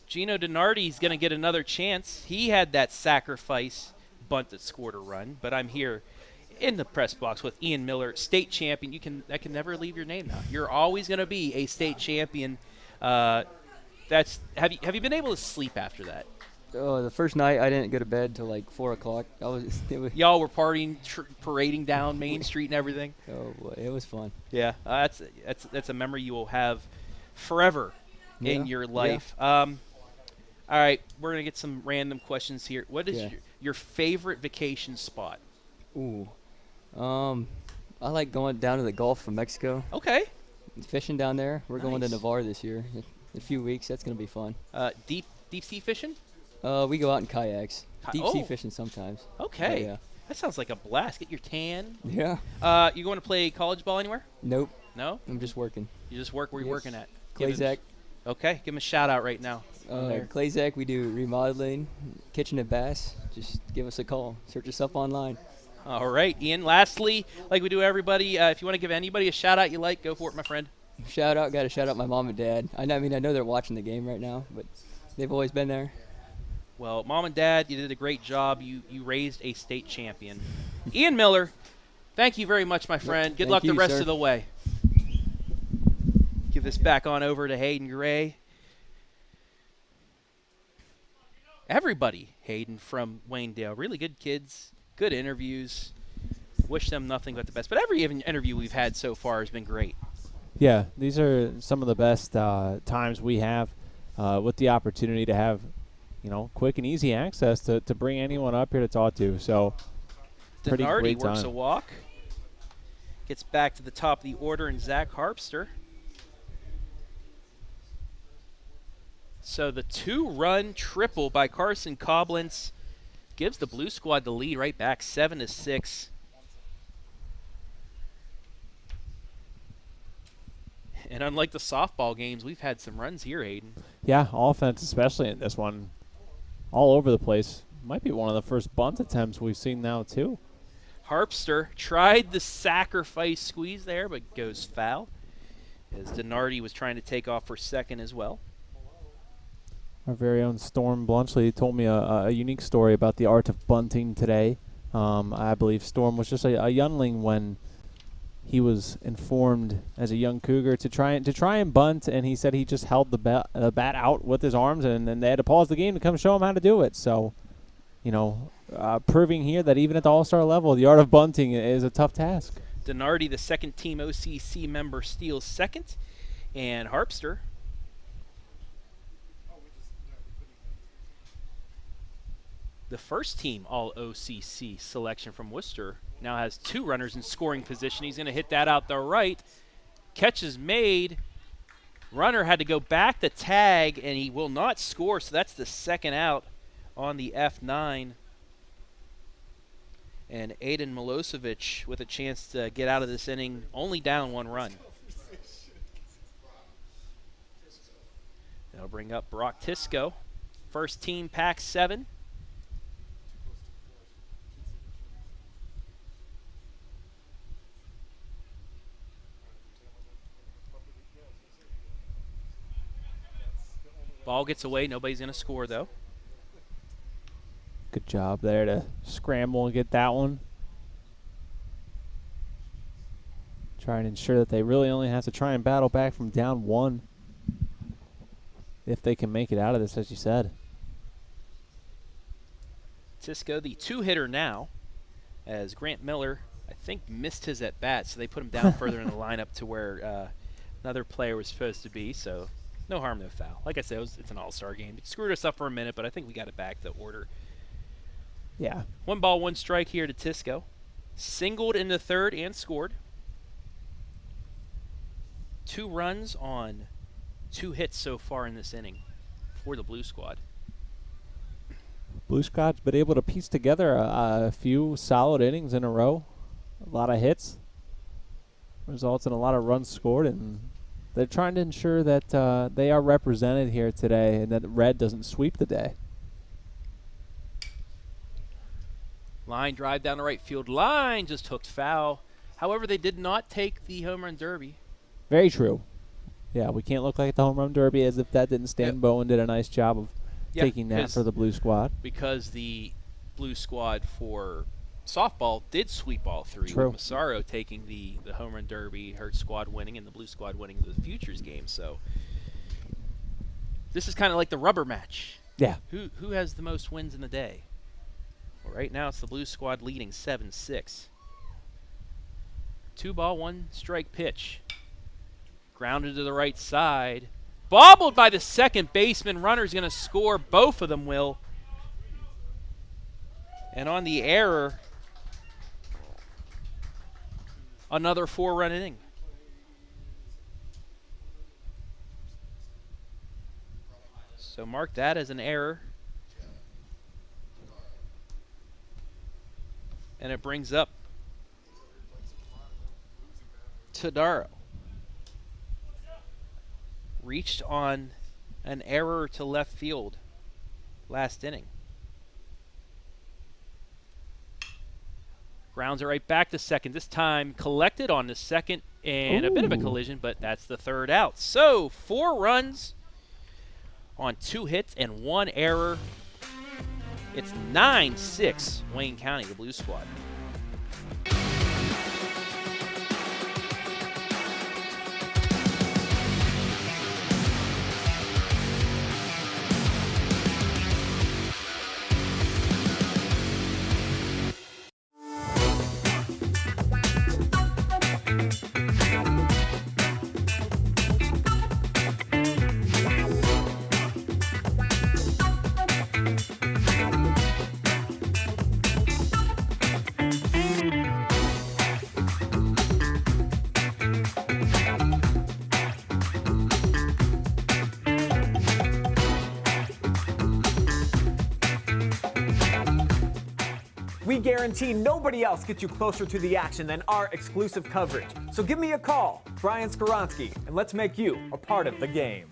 Gino Donardi's going to get another chance. He had that sacrifice bunt that scored a run, but I'm here in the press box with Ian Miller, state champion. That can never leave your name now. You're always going to be a state champion. Have you been able to sleep after that? Oh, the first night I didn't go to bed till like 4 o'clock. Y'all were partying, parading down Main Street and everything. Oh boy, it was fun. Yeah, that's a memory you will have forever in your life. Yeah. All right, we're gonna get some random questions here. What is your favorite vacation spot? Ooh, I like going down to the Gulf of Mexico. Okay. Fishing down there. We're going to Nice. Navarre this year. In a few weeks, that's gonna be fun. Deep sea fishing? We go out in kayaks. Deep Oh. sea fishing sometimes. Okay. Yeah. That sounds like a blast. Get your tan. Yeah. You going to play college ball anywhere? Nope. No? I'm just working. You just work where you're working at? Clayzac. Okay. Give him a shout out right now. Clayzac, we do remodeling, kitchen and bass. Just give us a call. Search us up online. All right, Ian. Lastly, like we do everybody, if you want to give anybody a shout out you like, go for it, my friend. Got to shout out my mom and dad. I know they're watching the game right now, but they've always been there. Well, Mom and Dad, you did a great job. You raised a state champion. Ian Miller, thank you very much, my friend. Good luck the rest of the way. Give this back on over to Hayden Gray. Everybody, Hayden, from Waynedale. Really good kids, good interviews. Wish them nothing but the best. But every interview we've had so far has been great. Yeah, these are some of the best times we have with the opportunity to have, quick and easy access to bring anyone up here to talk to. So, pretty Denardi great works time. a walk. Gets back to the top of the order, and Zach Harpster. So the 2-run triple by Carson Coblentz gives the Blue Squad the lead right back, 7-6. And unlike the softball games, we've had some runs here, Hayden. Yeah, offense, especially in this one, all over the place. Might be one of the first bunt attempts we've seen now, too. Harpster tried the sacrifice squeeze there, but goes foul, as Denardi was trying to take off for second as well. Our very own Storm Blunchley told me a unique story about the art of bunting today. I believe Storm was just a youngling when he was informed as a young cougar to try and bunt, and he said he just held the bat out with his arms, and then they had to pause the game to come show him how to do it. So, proving here that even at the all-star level, the art of bunting is a tough task. Denardi, the second-team OCC member, steals second, and Harpster the first-team All-OCC selection from Wooster now has 2 runners in scoring position. He's going to hit that out the right. Catch is made. Runner had to go back to tag, and he will not score, so that's the second out on the F9. And Aiden Milosevic with a chance to get out of this inning, only down 1 run. That'll bring up Brock Tisco. First team Pack 7. Ball gets away. Nobody's going to score, though. Good job there to scramble and get that one. Try and ensure that they really only have to try and battle back from down 1 if they can make it out of this, as you said. Tisco, the 2-hitter now, as Grant Miller, I think, missed his at-bat, so they put him down further in the lineup to where another player was supposed to be, so no harm, no foul. Like I said, it's an all-star game. It screwed us up for a minute, but I think we got it back, the order. Yeah. 1 ball, 1 strike here to Tisco. Singled in the third and scored. 2 runs on 2 hits so far in this inning for the Blue Squad. Blue Squad's been able to piece together a few solid innings in a row. A lot of hits. Results in a lot of runs scored, and they're trying to ensure that they are represented here today and that red doesn't sweep the day. Line drive down the right field line, just hooked foul. However, they did not take the home run derby. Very true. Yeah, we can't look like the home run derby as if that didn't stand. Yep. Bowen did a nice job of taking that for the Blue Squad. Because the Blue Squad for softball did sweep all 3. True. With Massaro taking the home run derby, her squad winning, and the Blue Squad winning the Futures game. So this is kind of like the rubber match. Yeah. Who has the most wins in the day? Well, right now it's the Blue Squad leading 7-6. 2 ball, 1 strike pitch. Grounded to the right side. Bobbled by the second baseman. Runner's going to score. Both of them will. And on the error, another 4-run inning. So mark that as an error. And it brings up Tadaro. Reached on an error to left field last inning. Grounds it right back to second. This time collected on the second and a bit of a collision, but that's the third out. So 4 runs on 2 hits and 1 error. It's 9-6 Wayne County, the Blue Squad. We guarantee nobody else gets you closer to the action than our exclusive coverage. So give me a call, Brian Skoronsky, and let's make you a part of the game.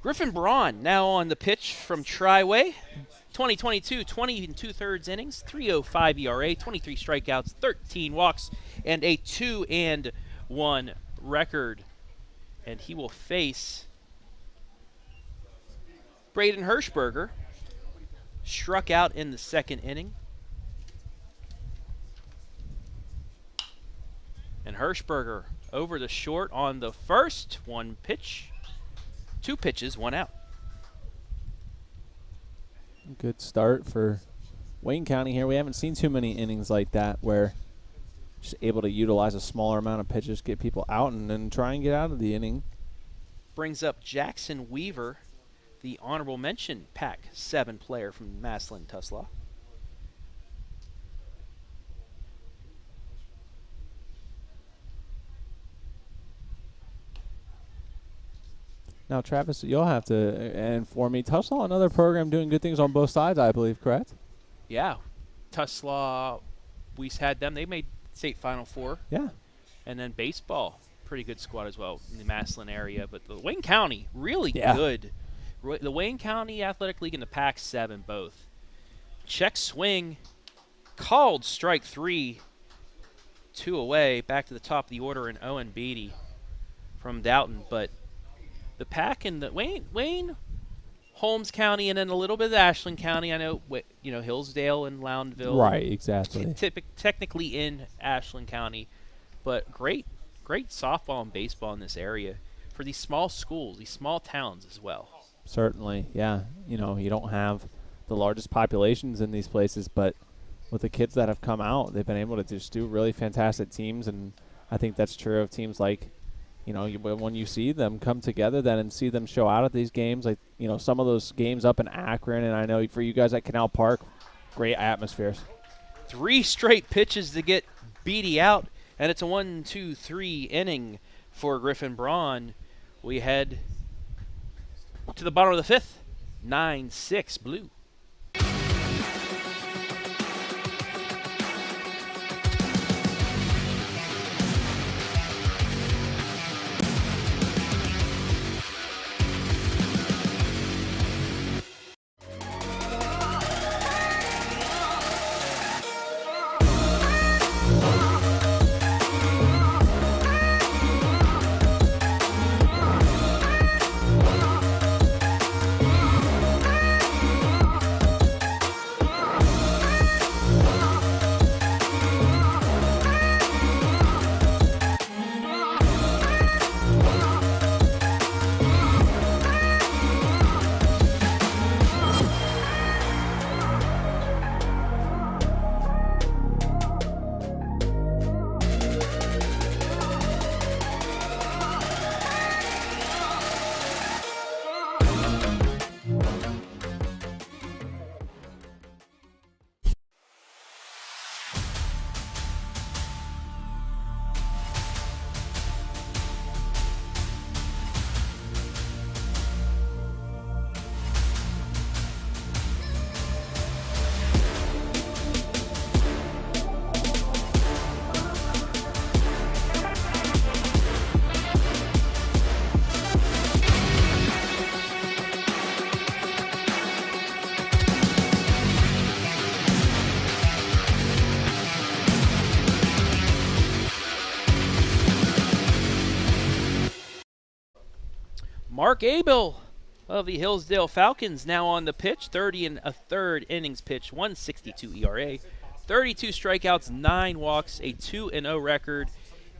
Griffin Braun now on the pitch from Triway. 2022, 20 2/3 innings, 3.05 ERA, 23 strikeouts, 13 walks, and a 2-1 record. And he will face Braden Hirschberger. Struck out in the second inning. And Hirschberger over the short on the first. 1 pitch. 2 pitches, 1 out. Good start for Wayne County here. We haven't seen too many innings like that where just able to utilize a smaller amount of pitches, get people out, and then try and get out of the inning. Brings up Jackson Weaver, the honorable mention Pac 7 player from Maslin Tuslaw. Now, Travis, you'll have to inform me. Tuslaw, another program doing good things on both sides, I believe, correct? Yeah. Tuslaw, we had them. They made state Final Four. Yeah. And then baseball, pretty good squad as well in the Maslin area. But the Wayne County, really good. The Wayne County Athletic League and the Pac 7 both. Check swing, called strike 3, 2 away, back to the top of the order, and Owen Beatty from Dalton. But the Pac and the Wayne-Holmes County, and then a little bit of Ashland County. I know, Hillsdale and Loudonville. Right, exactly. Technically in Ashland County, but great softball and baseball in this area for these small schools, these small towns as well. Certainly, yeah. You don't have the largest populations in these places, but with the kids that have come out, they've been able to just do really fantastic teams, and I think that's true of teams like, when you see them come together then and see them show out at these games, like, some of those games up in Akron, and I know for you guys at Canal Park, great atmospheres. 3 straight pitches to get Beatty out, and it's a 1-2-3 inning for Griffin Braun. We head to the bottom of the 5th, 9-6 Blue. Mark Abel of the Hillsdale Falcons now on the pitch. 30 1/3 innings pitched, 1.62 ERA, 32 strikeouts, 9 walks, a 2-0 record.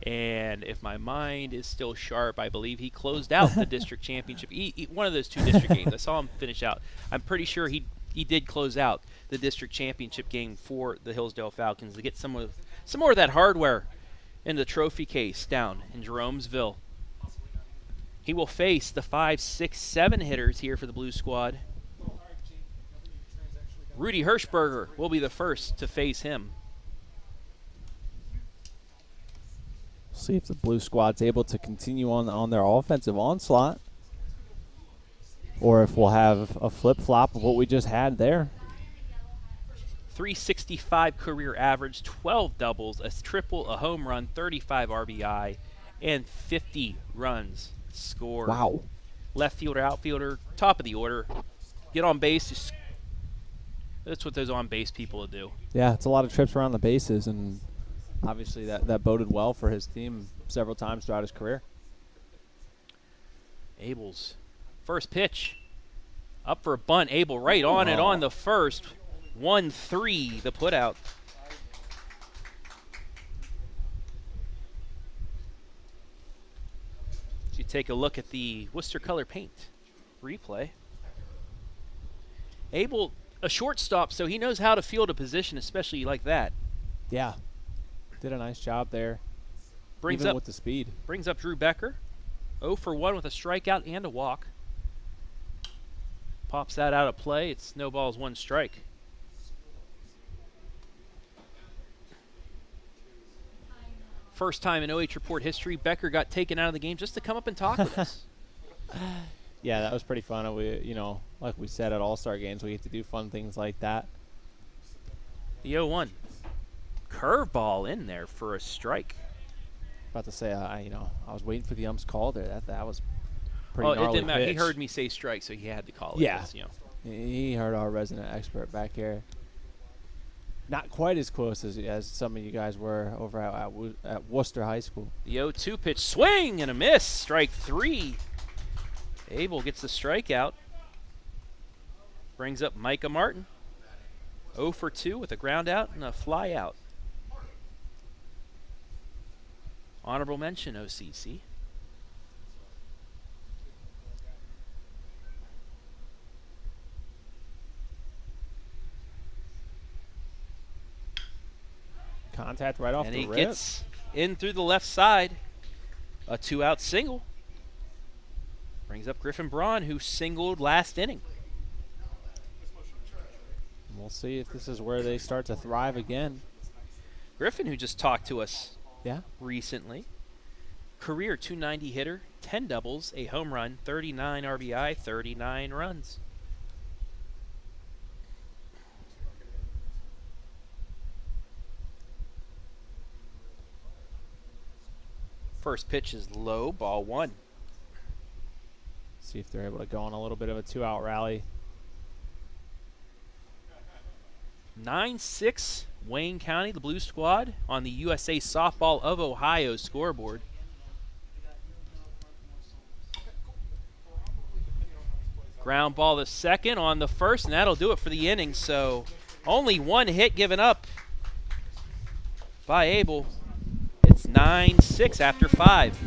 And if my mind is still sharp, I believe he closed out the district championship. One of those 2 district games. I saw him finish out. I'm pretty sure he did close out the district championship game for the Hillsdale Falcons to get some more of that hardware in the trophy case down in Jeromesville. He will face the 5, 6, 7 hitters here for the Blue Squad. Rudy Hirschberger will be the first to face him. See if the Blue Squad's able to continue on their offensive onslaught, or if we'll have a flip-flop of what we just had there. 365 career average, 12 doubles, a triple, a home run, 35 RBI, and 50 runs scored. Wow. Left fielder, outfielder, top of the order. Get on base. That's what those on-base people do. Yeah, it's a lot of trips around the bases, and obviously that boded well for his team several times throughout his career. Abel's first pitch. Up for a bunt. Abel right on it on the first. 1-3, the putout. You take a look at the Wooster color paint replay. Abel, a shortstop, so he knows how to field a position, especially like that. Yeah, did a nice job there. Brings even up with the speed. Brings up Drew Becker. 0 for 1 with a strikeout and a walk. Pops that out of play. It's no balls, 1 strike. First time in OH.Report history, Becker got taken out of the game just to come up and talk with us. Yeah, that was pretty fun. We, like we said at All-Star games, we get to do fun things like that. The 0-1. Curveball in there for a strike. About to say, I was waiting for the ump's call there. That was pretty Oh, gnarly it didn't matter. He pitch. heard me say strike, so he had to call it. Yeah. It's, He heard our resident expert back here. Not quite as close as some of you guys were over at Wooster High School. The 0-2 pitch, swing and a miss. Strike 3. Abel gets the strikeout. Brings up Micah Martin. 0 for 2 with a ground out and a fly out. Honorable mention, OCC. Contact right off And the he rip. gets in through the left side. A 2-out single. Brings up Griffin Braun, who singled last inning. We'll see if this is where they start to thrive again. Griffin, who just talked to us Yeah. recently. Career 290 hitter, 10 doubles, a home run, 39 RBI, 39 runs. First pitch is low, ball 1. See if they're able to go on a little bit of a 2-out rally. 9-6 Wayne County, the Blue Squad, on the USA Softball of Ohio scoreboard. Ground ball to second on the first, and that'll do it for the inning. So only 1 hit given up by Abel. It's 9-6 after 5.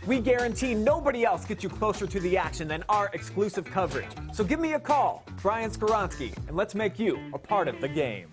We guarantee nobody else gets you closer to the action than our exclusive coverage. So give me a call, Brian Skoronsky, and let's make you a part of the game.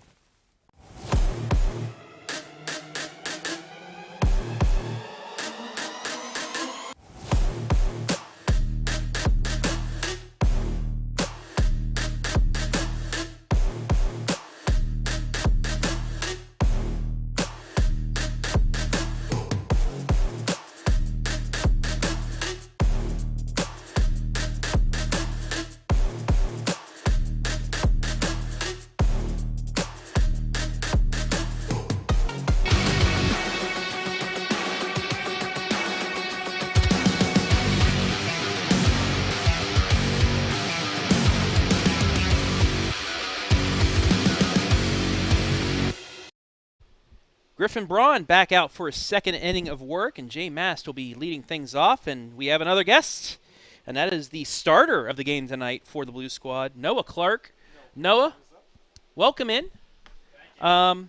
Griffin Braun back out for a second inning of work, and Jay Mast will be leading things off. And we have another guest, and that is the starter of the game tonight for the Blue Squad, Noah Clark. Noah, welcome in. Tell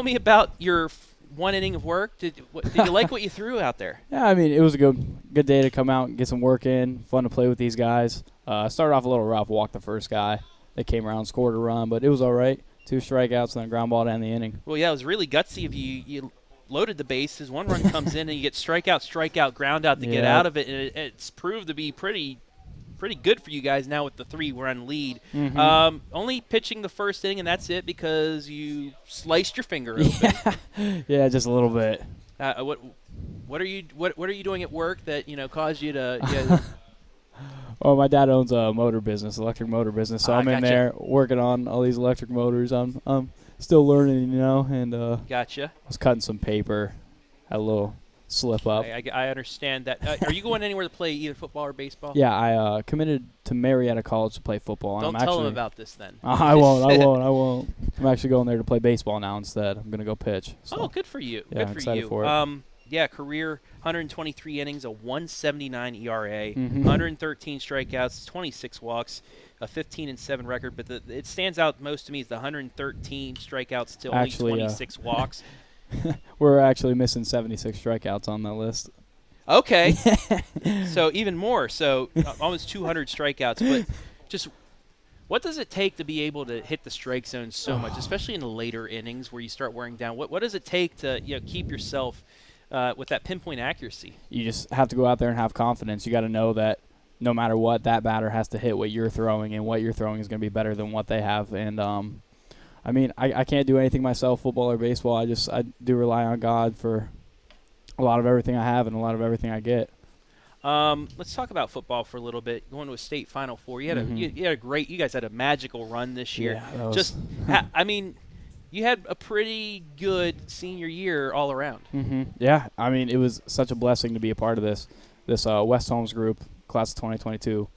me about your one inning of work. Did you like what you threw out there? Yeah, I mean, it was a good day to come out and get some work in. Fun to play with these guys. Started off a little rough, walked the first guy. They came around, scored a run, but it was all right. 2 strikeouts and then a ground ball to end the inning. Well, yeah, it was really gutsy of you. You loaded the bases. One run comes in, and you get strikeout, ground out to get out of it. And it's proved to be pretty good for you guys now with the 3-run lead. Only pitching the first inning, and that's it because you sliced your finger open. Yeah, just a little bit. What are you doing at work that caused you to? Well, my dad owns a motor business, electric motor business, so I'm in there working on all these electric motors. I'm still learning, and Gotcha. I was cutting some paper, had a little slip up. I understand that. Are you going anywhere to play either football or baseball? Yeah, I committed to Marietta College to play football. Don't tell them about this then. I won't. I'm actually going there to play baseball now instead. I'm going to go pitch. So. Oh, good for you. Yeah, good I'm excited for it. Yeah, career 123 innings, a 179 ERA, 113 strikeouts, 26 walks, a 15-7 record. But it stands out most to me is the 113 strikeouts to only 26 walks. We're actually missing 76 strikeouts on that list. Okay. So even more. So almost 200 strikeouts. But just what does it take to be able to hit the strike zone so much, especially in the later innings where you start wearing down? What does it take to keep yourself with that pinpoint accuracy? You just have to go out there and have confidence. You got to know that no matter what, that batter has to hit what you're throwing, and what you're throwing is going to be better than what they have. And I mean, I can't do anything myself, football or baseball. I do rely on God for a lot of everything I have and a lot of everything I get. Let's talk about football for a little bit. Going to a state Final Four, you guys had a magical run this year. Yeah, I mean, you had a pretty good senior year all around. Yeah, I mean, it was such a blessing to be a part of this West-Holmes group, class of 2022.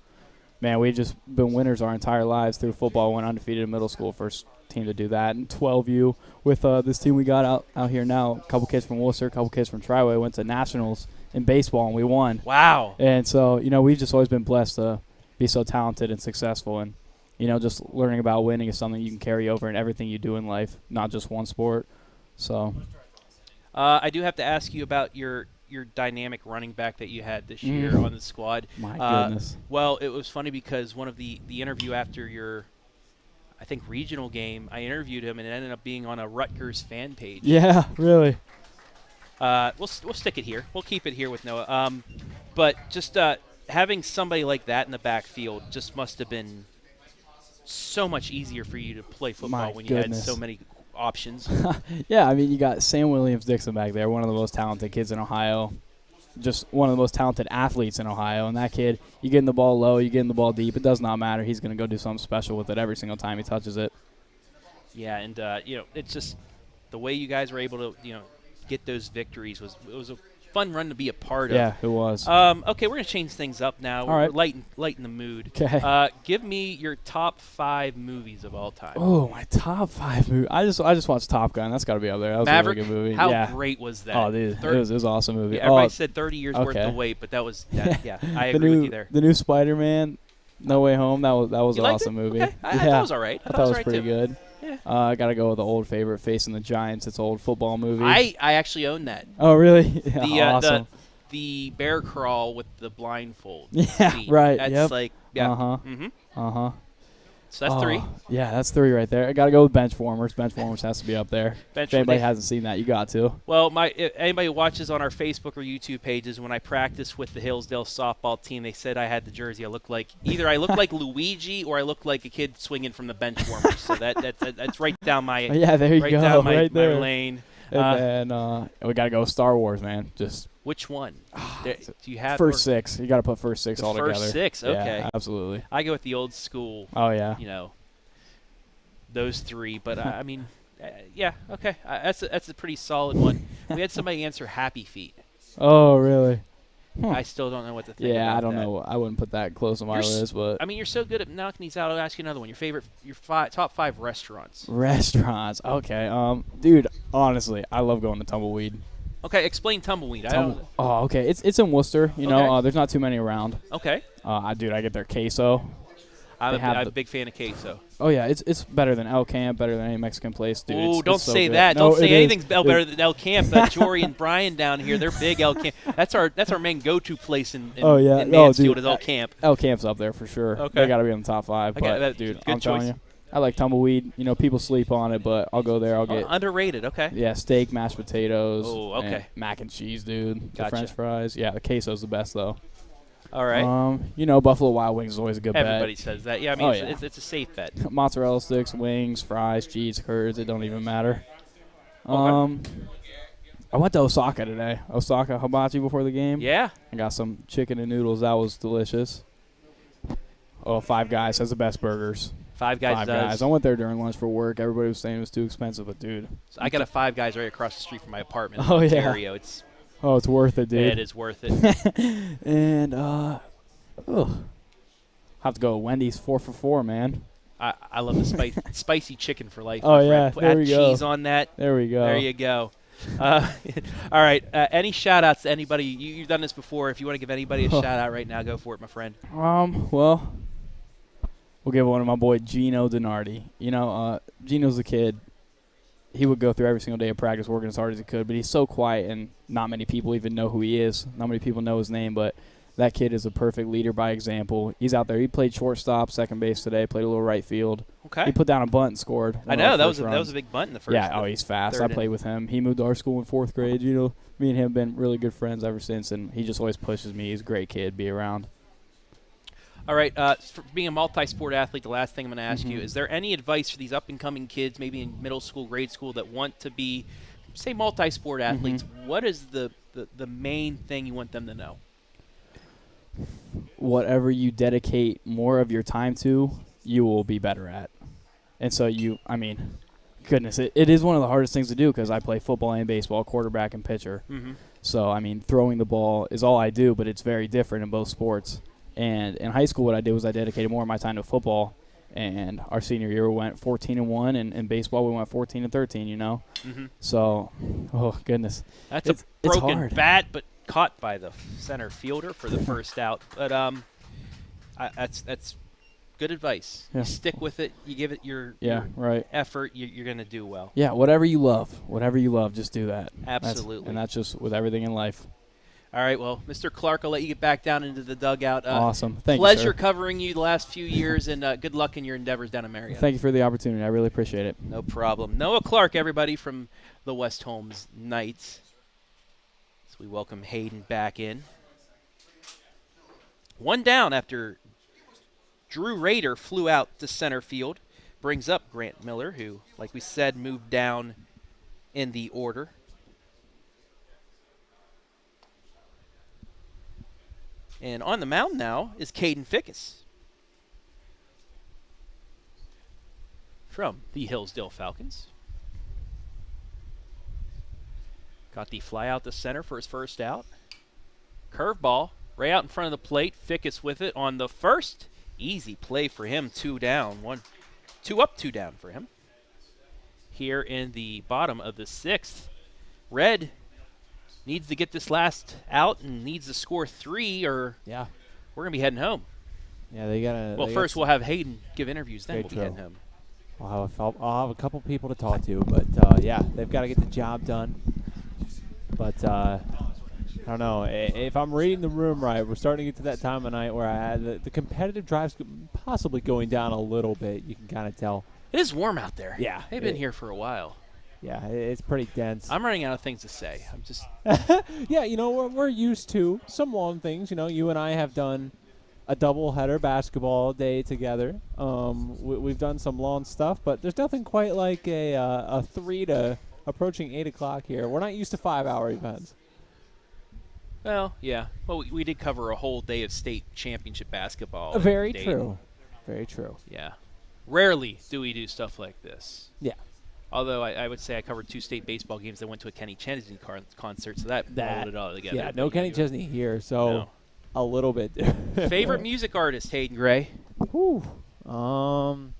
Man, we've just been winners our entire lives through football. Went undefeated in middle school, first team to do that. And 12U with this team we got out here now. A couple kids from Wooster, a couple kids from Triway went to nationals in baseball, and we won. Wow. And so, we've just always been blessed to be so talented and successful. And, just learning about winning is something you can carry over in everything you do in life, not just one sport. So, I do have to ask you about your dynamic running back that you had this year on the squad. My goodness. Well, it was funny because one of the interview after your, I think, regional game, I interviewed him, and it ended up being on a Rutgers fan page. Yeah, really. We'll stick it here. We'll keep it here with Noah. But just having somebody like that in the backfield just must have been so much easier for you to play football when you had so many options. Yeah, I mean, you got Sam Williams-Dixon back there, one of the most talented kids in Ohio, just one of the most talented athletes in Ohio. And that kid, you get in the ball low, you get in the ball deep, it does not matter. He's going to go do something special with it every single time he touches it. Yeah, and it's just the way you guys were able to get those victories was a fun run to be a part of. Yeah, it was. Okay, we're going to change things up now. All right. We're lighten the mood. Okay. Give me your top 5 movies of all time. Oh, my top 5 movies. I just watched Top Gun. That's got to be up there. That was Maverick, a really good movie. How great was that? Oh, dude, it was an awesome movie. Yeah, everybody said 30 years worth of wait, but that was yeah. I agree with you there. The new Spider-Man, No Way Home. That was an awesome movie. Okay. I thought it was all right. I thought it was pretty too. good. Yeah. I got to go with the old favorite, Facing the Giants. It's an old football movie. I actually own that. Oh, really? Yeah, awesome. The bear crawl with the blindfold. Yeah, scene. right. That's like, yeah. Uh-huh. Mm-hmm. Uh-huh. So that's 3. Yeah, that's 3 right there. I got to go with Bench Warmers. Bench Warmers has to be up there. If anybody hasn't seen that, you got to. Well, if anybody who watches on our Facebook or YouTube pages, when I practiced with the Hillsdale softball team, they said I had the jersey. I look like Luigi or I look like a kid swinging from the Bench Warmers. So that's right down my there you go. Down my there. my lane. And then we got to go with Star Wars, man. Just which one? Do you have first 6? You got to put first 6 all together. First 6, okay. Yeah, absolutely. I go with the old school. Oh yeah. Those 3, but I mean, yeah, okay. That's a pretty solid one. We had somebody answer Happy Feet. Oh really? I still don't know what to think. Yeah, about I don't that. know. I wouldn't put that close on my You're list, but I mean, you're so good at knocking these out. I'll ask you another one. Your top 5 restaurants. restaurants. Okay. Dude, honestly, I love going to Tumbleweed. Okay, explain Tumbleweed. I don't. Oh, okay. It's in Worcester. You know, Okay. there's not too many around. Okay. Dude, I get their queso. I'm have a the- big fan of queso. Oh yeah, it's better than El Camp, better than any Mexican place, dude. Oh, It's don't so say good. that. No, Don't say it is. anything's better than El Camp. Jory and Brian down here, they're big El Camp. That's our main go-to place in Oh yeah, in no, Mansfield dude, is El Camp. El Camp's up there for sure. Okay. They got to be in the top 5. Okay, But that- dude, good I'm telling choice. you, I like Tumbleweed. You know, people sleep on it, but I'll go there. I'll get Underrated. Okay. yeah, steak, mashed potatoes. Oh, okay. and mac and cheese, dude. The Gotcha. French fries. Yeah, the queso's the best though. All right. You know, Buffalo Wild Wings is always a good Everybody bet. says that. Yeah, I mean, Oh, it's a safe bet. Mozzarella sticks, wings, fries, cheese, curds. It don't even matter. Okay. I went to Osaka today. Osaka hibachi before the game. Yeah. I got some chicken and noodles. That was delicious. Oh, Five Guys has the best burgers. Five Guys Five does. Guys. I went there during lunch for work. Everybody was saying it was too expensive, but dude. So I got a Five Guys right across the street from my apartment Oh, in yeah. Ontario. It's Worth it, dude. it is worth it. And have to go Wendy's 4 for $4, man. I love the spicy chicken for life. Oh, my yeah, friend. there Add we go. cheese on that. There we go. There you go. All right. Any shout outs to anybody? You've done this before. If you want to give anybody a shout out right now, go for it, my friend. Well, we'll give one to my boy Gino Donardi. You know, Gino's a kid. He would go through every single day of practice working as hard as he could, but he's so quiet and not many people even know who he is. Not many people know his name, but that kid is a perfect leader by example. He's out there. He played shortstop, second base today, played a little right field. Okay. He put down a bunt and scored. I know that was a big bunt in the first. Yeah, he's fast. I played with him. He moved to our school in 4th grade. You know, me and him have been really good friends ever since, and he just always pushes me. He's a great kid. Be around. All right. For being a multi-sport athlete, the last thing I'm going to ask you, Mm-hmm. is there any advice for these up-and-coming kids, maybe in middle school, grade school, that want to be, say, multi-sport athletes? What is the main thing you want them to know? Whatever you dedicate more of your time to, you will be better at. And so goodness, it is one of the hardest things to do because I play football and baseball, quarterback and pitcher. Mm-hmm. So, throwing the ball is all I do, but it's very different in both sports. And in high school, what I did was I dedicated more of my time to football. And our senior year, we went 14-1, and in baseball, we went 14-13. You know, so oh goodness, That's it's a broken hard. bat, but caught by the center fielder for the first out. But that's good advice. Yeah. You stick with it. You give it your right. effort. You're going to do well. Yeah, whatever you love, just do that. Absolutely. That's just with everything in life. All right, well, Mr. Clark, I'll let you get back down into the dugout. Awesome. Thank you, pleasure sir. covering you the last few years, and good luck in your endeavors down in Marietta. Thank you for the opportunity. I really appreciate it. No problem. Noah Clark, everybody, from the West-Holmes Knights. So we welcome Hayden back in. One down after Drew Rader flew out to center field. Brings up Grant Miller, who, like we said, moved down in the order. And on the mound now is Caden Fickus from the Hillsdale Falcons. Got the fly out to center for his first out. Curveball right out in front of the plate. Fickus with it on the first. Easy play for him. 2 down. 2 up, 2 down for him. Here in the bottom of the 6th, Red needs to get this last out and needs to score 3, or Yeah. we're going to be heading home. Yeah, they gotta. Well, first we'll have Hayden give interviews, then Very we'll be true. heading home. I'll have a couple people to talk to, but yeah, they've got to get the job done. But I don't know. If I'm reading the room right, we're starting to get to that time of night where the competitive drive's possibly going down a little bit. You can kind of tell. It is warm out there. Yeah. They've been here for a while. Yeah, it's pretty dense. I'm running out of things to say. I'm just Yeah, you know, we're used to some long things. You know, you and I have done a doubleheader basketball day together. We've done some lawn stuff, but there's nothing quite like a 3 to approaching 8 o'clock here. We're not used to 5-hour events. Well, yeah. Well, we did cover a whole day of state championship basketball. Very Dayton. true. Very true. Yeah. Rarely do we do stuff like this. Yeah. Although I would say I covered 2 state baseball games. I went to a Kenny Chesney concert, so that rolled it all together. Yeah, no But Kenny anyway. Chesney here, so No. a little bit. Favorite music artist, Hayden Gray? Whew. Of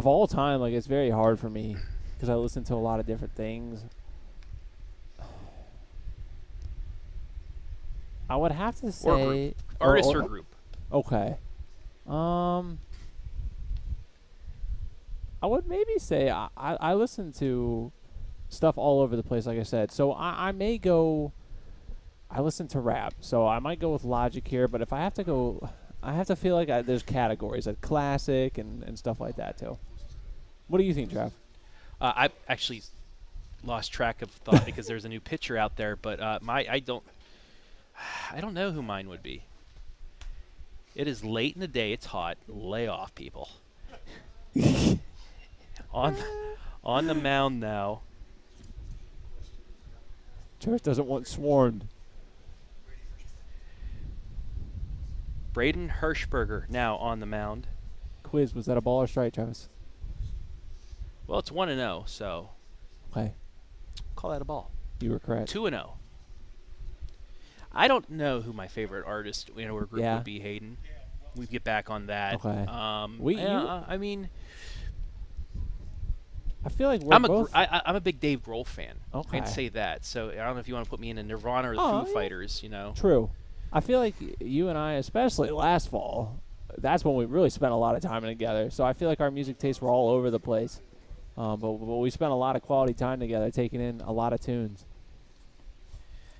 all time, like, it's very hard for me because I listen to a lot of different things. I would have to say group. Artist or group? Okay. I would maybe say I listen to stuff all over the place, like I said. So I may go. I listen to rap, so I might go with Logic here. But if I have to go, I have to feel like there's categories like classic and stuff like that too. What do you think, Trav? I actually lost track of thought because there's a new pitcher out there, but I don't know who mine would be. It is late in the day. It's hot. Lay off, people. on the mound now. Church doesn't want swarmed. Braden Hirschberger now on the mound. Quiz, was that a ball or strike, Travis? Well, it's 1-0, so Okay, call that a ball. you were correct. 2-0. I don't know who my favorite artist or group Yeah. would be, Hayden. We get back on that. Okay. I mean, I feel like we're both. I'm a big Dave Grohl fan. Okay. I'd say that. So I don't know if you want to put me in a Nirvana or the Oh, Foo yeah. Fighters. True. I feel like you and I, especially last fall, that's when we really spent a lot of time together. So I feel like our music tastes were all over the place. But we spent a lot of quality time together, taking in a lot of tunes.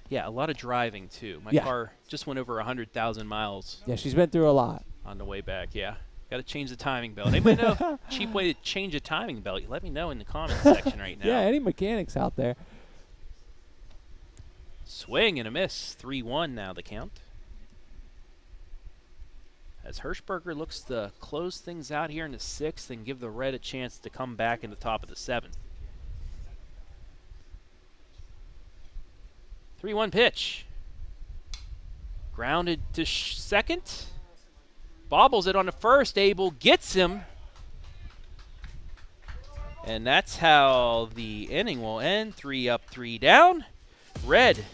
Yeah, a lot of driving too. My Yeah. car just went over 100,000 miles Yeah, she's been through a lot. on the way back. Yeah, got to change the timing belt. Anybody know a cheap way to change a timing belt? Let me know in the comments section right now. Yeah, any mechanics out there? Swing and a miss. 3-1 now the count. As Hirschberger looks to close things out here in the 6th and give the Red a chance to come back in the top of the 7th. 3-1 pitch. Grounded to second. Bobbles it on the first. Abel gets him. And that's how the inning will end. 3 up, 3 down. Red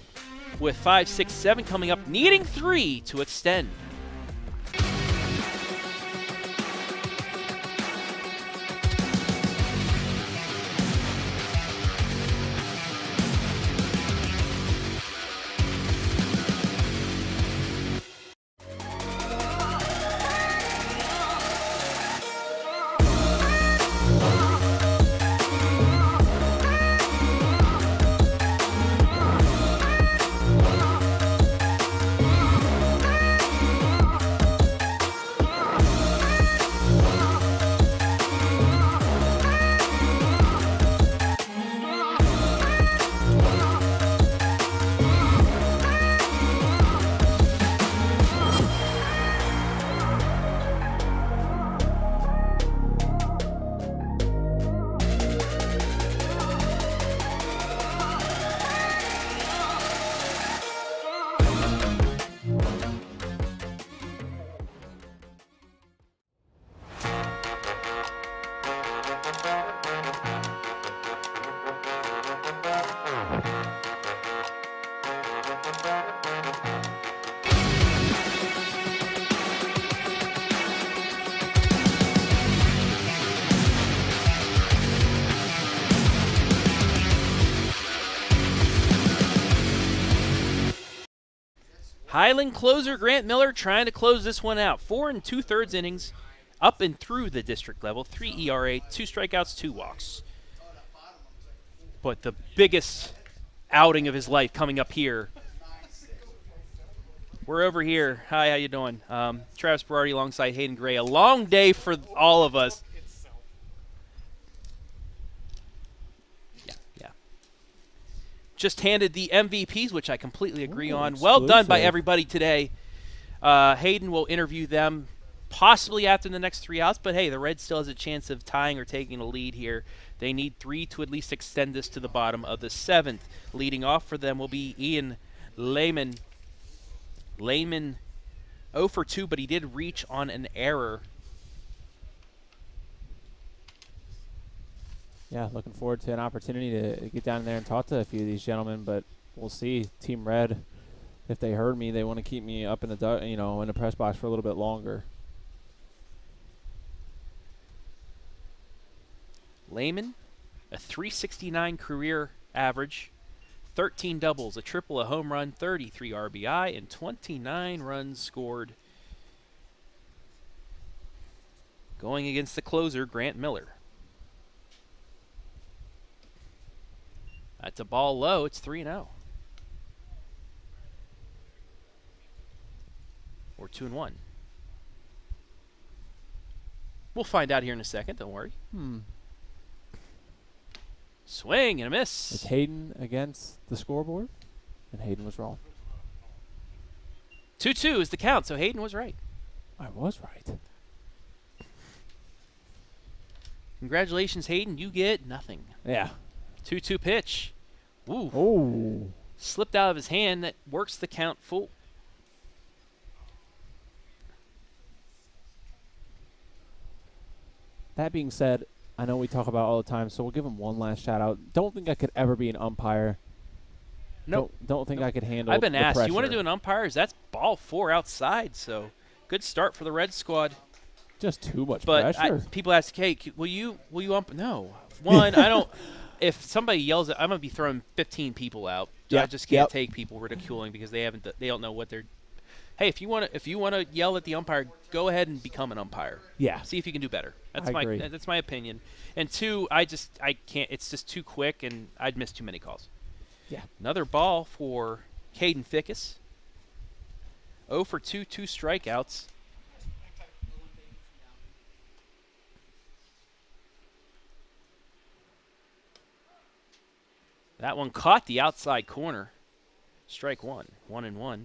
with 5, 6, 7 coming up, needing 3 to extend. Highland closer Grant Miller trying to close this one out. 4 2/3 innings, up and through the district level. 3 ERA, 2 strikeouts, 2 walks. But the biggest outing of his life coming up here. We're over here. Hi, how you doing? Travis Berardi alongside Hayden Gray. A long day for all of us. Just handed the MVPs, which I completely agree on. Well done by everybody today. Hayden will interview them possibly after the next 3 outs, but hey, the Reds still has a chance of tying or taking a lead here. They need 3 to at least extend this to the bottom of the 7th. Leading off for them will be Ian Lehman. Lehman 0 for 2, but he did reach on an error. Yeah, looking forward to an opportunity to get down there and talk to a few of these gentlemen, but we'll see. Team Red, if they heard me, they want to keep me up in the in the press box for a little bit longer. Lehman, a .369 career average, 13 doubles, a triple, a home run, 33 RBI, and 29 runs scored. Going against the closer, Grant Miller. That's a ball low. It's 3-0. Or 2-1. We'll find out here in a second. Don't worry. Swing and a miss. It's Hayden against the scoreboard, and Hayden was wrong. 2-2 is the count, so Hayden was right. I was right. Congratulations, Hayden. You get nothing. Yeah. 2-2 pitch. Ooh. Oh. Slipped out of his hand. That works the count full. That being said, I know we talk about it all the time, so we'll give him one last shout out. Don't think I could ever be an umpire. Nope. Don't think I could handle I've been the asked, pressure. you want to do an umpires? That's ball 4 outside, so good start for the Red squad. Just too much But pressure. people ask, hey, will you ump? No. One, I don't. If somebody yells, I'm gonna be throwing 15 people out. I just can't take people ridiculing because they don't know what they're. Hey, if you want to yell at the umpire, go ahead and become an umpire. Yeah. See if you can do better. I agree. That's my opinion. And 2, I can't. It's just too quick, and I'd miss too many calls. Yeah. Another ball for Caden Fickus. 0 for 2, 2 strikeouts. That one caught the outside corner. Strike 1. 1-1.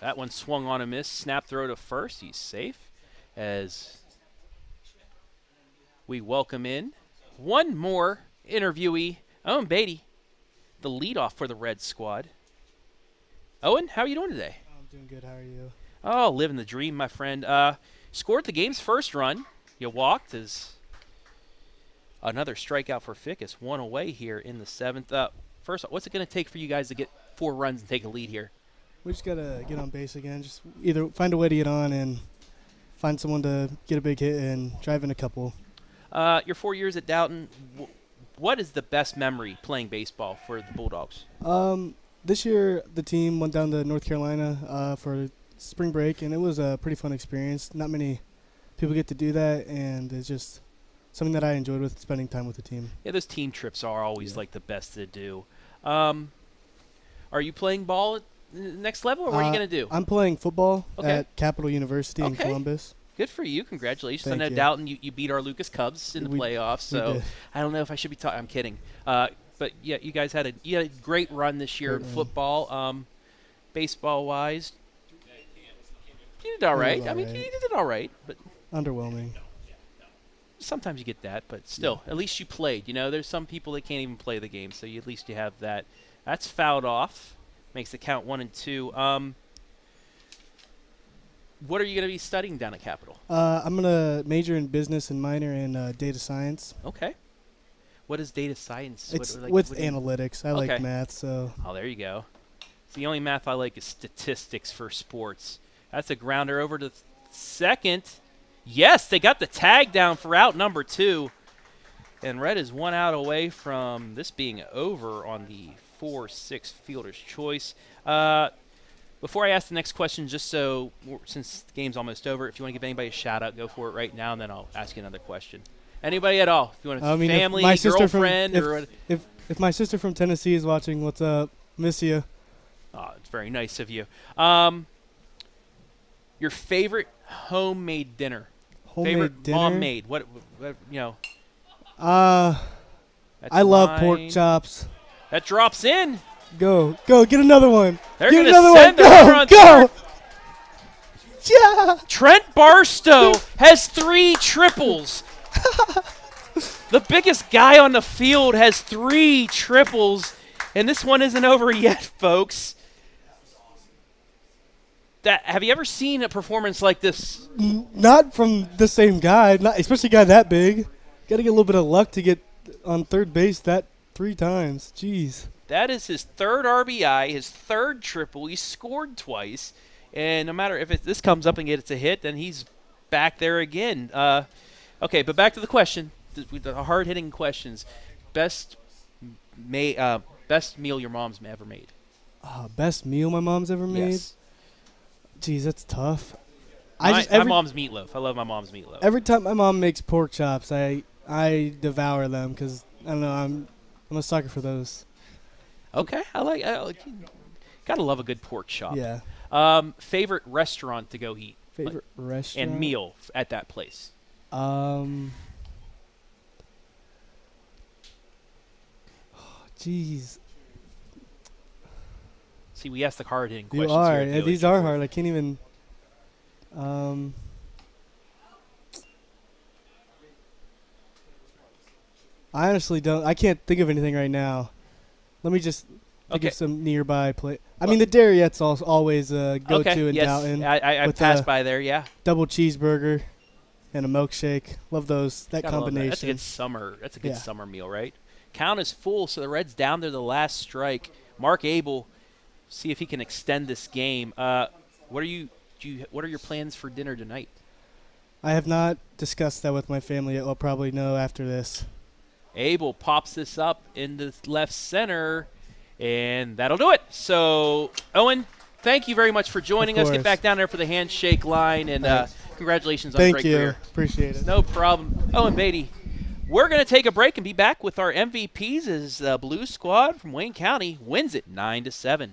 That one swung on a miss. Snap throw to first. He's safe as we welcome in one more interviewee, Owen Beatty, the leadoff for the Red squad. Owen, how are you doing today? I'm doing good. How are you? Oh, living the dream, my friend. Scored the game's first run. You walked as another strikeout for Fickus. 1 away here in the 7th. First, what's it going to take for you guys to get 4 runs and take a lead here? We just got to get on base again. Just either find a way to get on and find someone to get a big hit and drive in a couple. Your 4 years at Dalton, what is the best memory playing baseball for the Bulldogs? This year, the team went down to North Carolina for spring break, and it was a pretty fun experience. Not many people get to do that, and it's just something that I enjoyed with spending time with the team. Yeah, those team trips are always like the best to do. Are you playing ball at the next level, or what are you going to do? I'm playing football Okay. at Capital University in Columbus. Good for you. Congratulations. Thank I know you. Dalton, you beat our Lucas Cubs in the playoffs, so did. I don't know if I should be talking. I'm kidding. But, yeah, you guys had a great run this year in football. Baseball-wise, you did all right. I mean, you did all right. But underwhelming. Sometimes you get that, but still, at least you played. You know, there's some people that can't even play the game, so at least you have that. That's fouled off. Makes the count 1 and 2. What are you going to be studying down at Capitol? I'm going to major in business and minor in data science. Okay. What is data science? It's what analytics. I like math, so. Oh, there you go. So the only math I like is statistics for sports. That's a grounder over to second. Yes, they got the tag down for out number 2. And Red is 1 out away from this being over on the 4-6 fielder's choice. Before I ask the next question, just so, since the game's almost over, if you want to give anybody a shout-out, go for it right now, and then I'll ask you another question. Anybody at all? If you want to family, girlfriend, or if my sister from Tennessee is watching, what's up? Miss you. Oh, it's very nice of you. Your favorite homemade dinner? Favorite dinner? mom-made? What you know? I love pork chops. That drops in. Go, get another one. They're get gonna another send one. the runner on Go. third. Yeah. Trent Barstow has 3 triples. The biggest guy on the field has 3 triples, and this one isn't over yet, folks. Have you ever seen a performance like this? Not from the same guy, not especially a guy that big. Got to get a little bit of luck to get on third base that 3 times. Jeez. That is his 3rd RBI, his 3rd triple. He scored twice, and no matter if this comes up and gets a hit, then he's back there again. Okay, but back to the question, the hard-hitting questions. Best meal your mom's ever made? Best meal my mom's ever made? Yes. Jeez, that's tough. My mom's meatloaf. I love my mom's meatloaf. Every time my mom makes pork chops, I devour them because, I don't know, I'm a sucker for those. Okay, I like gotta love a good pork chop. Yeah. Favorite restaurant to go eat? Favorite restaurant? And meal at that place? Jeez. See, we asked the hard-hitting questions. You are. Here at Yeah, these are hard. I can't even. I honestly don't. I can't think of anything right now. Let me just think of some nearby place. I mean, the Darriette's always a go-to in Downton. I passed by there. Yeah. Double cheeseburger and a milkshake. Love those. That combination. That's a good summer. That's a good summer meal, right? Count is full, so the Reds down there the last strike. Mark Abel. See if he can extend this game. What are your plans for dinner tonight? I have not discussed that with my family yet. I'll probably know after this. Abel pops this up into left center, and that'll do it. So, Owen, thank you very much for joining us. Get back down there for the handshake line, and congratulations on a great career. Thank you. Appreciate it. No problem. Owen Beatty. We're going to take a break and be back with our MVPs as the Blue Squad from Wayne County wins it 9-7.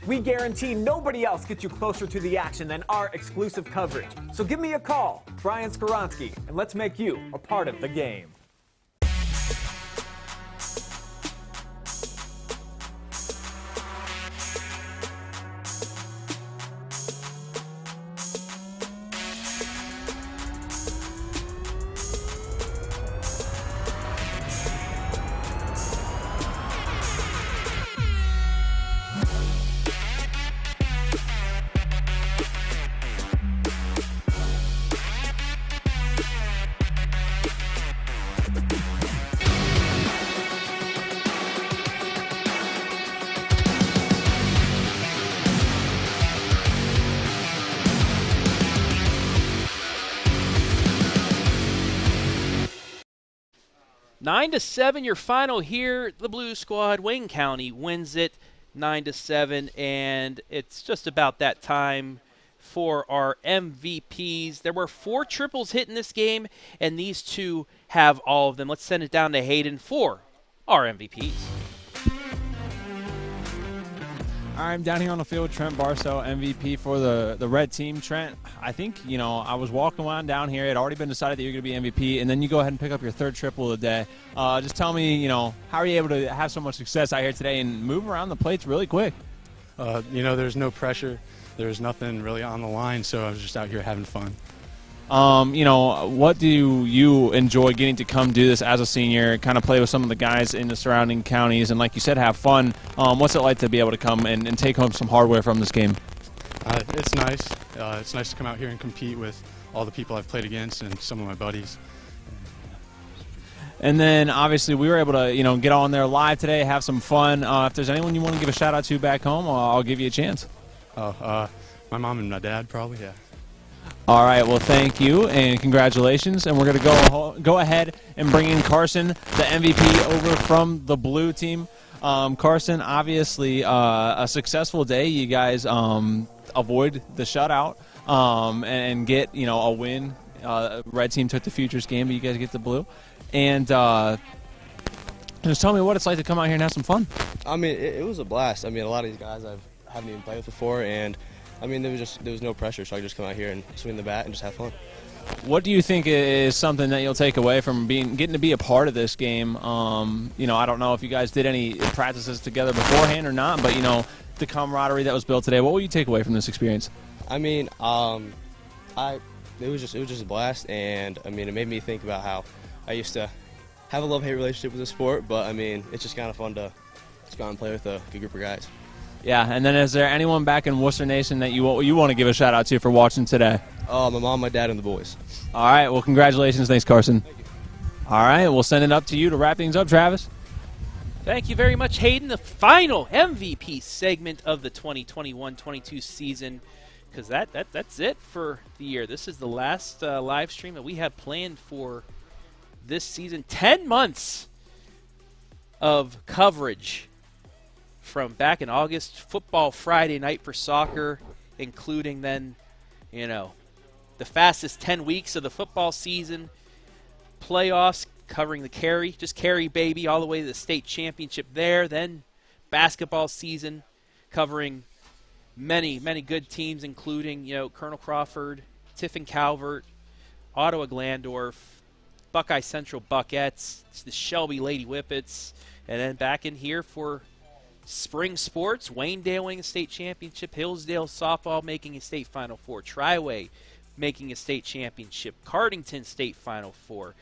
We guarantee nobody else gets you closer to the action than our exclusive coverage. So give me a call, Brian Skoronsky, and let's make you a part of the game. Nine to 7, your final here. The Blue Squad, Wayne County wins it 9-7, and it's just about that time for our MVPs. There were 4 triples hit in this game, and these two have all of them. Let's send it down to Hayden for our MVPs. I'm down here on the field, Trent Barstow, MVP for the red team. Trent, I think, I was walking around down here. It had already been decided that you're going to be MVP, and then you go ahead and pick up your 3rd triple of the day. Just tell me, how are you able to have so much success out here today and move around the plates really quick? There's no pressure. There's nothing really on the line, so I was just out here having fun. What do you enjoy getting to come do this as a senior, kind of play with some of the guys in the surrounding counties, and like you said, have fun? What's it like to be able to come and take home some hardware from this game? It's nice. It's nice to come out here and compete with all the people I've played against and some of my buddies. And then, obviously, we were able to, get on there live today, have some fun. If there's anyone you want to give a shout-out to back home, I'll give you a chance. My mom and my dad, probably, yeah. All right, well, thank you, and congratulations. And we're going to go ahead and bring in Carson, the MVP, over from the blue team. Carson, obviously a successful day. You guys avoid the shutout and get a win. Red team took the futures game, but you guys get the blue. And just tell me what it's like to come out here and have some fun. I mean, it was a blast. I mean, a lot of these guys I haven't even played with before, and I mean, there was no pressure, so I could just come out here and swing the bat and just have fun. What do you think is something that you'll take away from getting to be a part of this game? I don't know if you guys did any practices together beforehand or not, but the camaraderie that was built today. What will you take away from this experience? I mean, it was just a blast, and I mean, it made me think about how I used to have a love-hate relationship with the sport, but I mean, it's just kind of fun to just go out and play with a good group of guys. Yeah, and then is there anyone back in Wooster Nation that you want to give a shout out to for watching today? My mom, my dad, and the boys. All right, well, congratulations. Thanks, Carson. Thank you. All right, we'll send it up to you to wrap things up, Travis. Thank you very much, Hayden. The final MVP segment of the 2021-22 season, because that's it for the year. This is the last live stream that we have planned for this season. 10 months of coverage from back in August, football Friday night for soccer, including then, the fastest 10 weeks of the football season, playoffs covering the Carey baby, all the way to the state championship there. Then basketball season covering many, many good teams, including, Colonel Crawford, Tiffin Calvert, Ottawa Glandorf, Buckeye Central Buckettes, the Shelby Lady Whippets, and then back in here for spring sports, Waynedale winning a state championship, Hillsdale softball making a state Final Four, Triway making a state championship, Cardington state Final Four,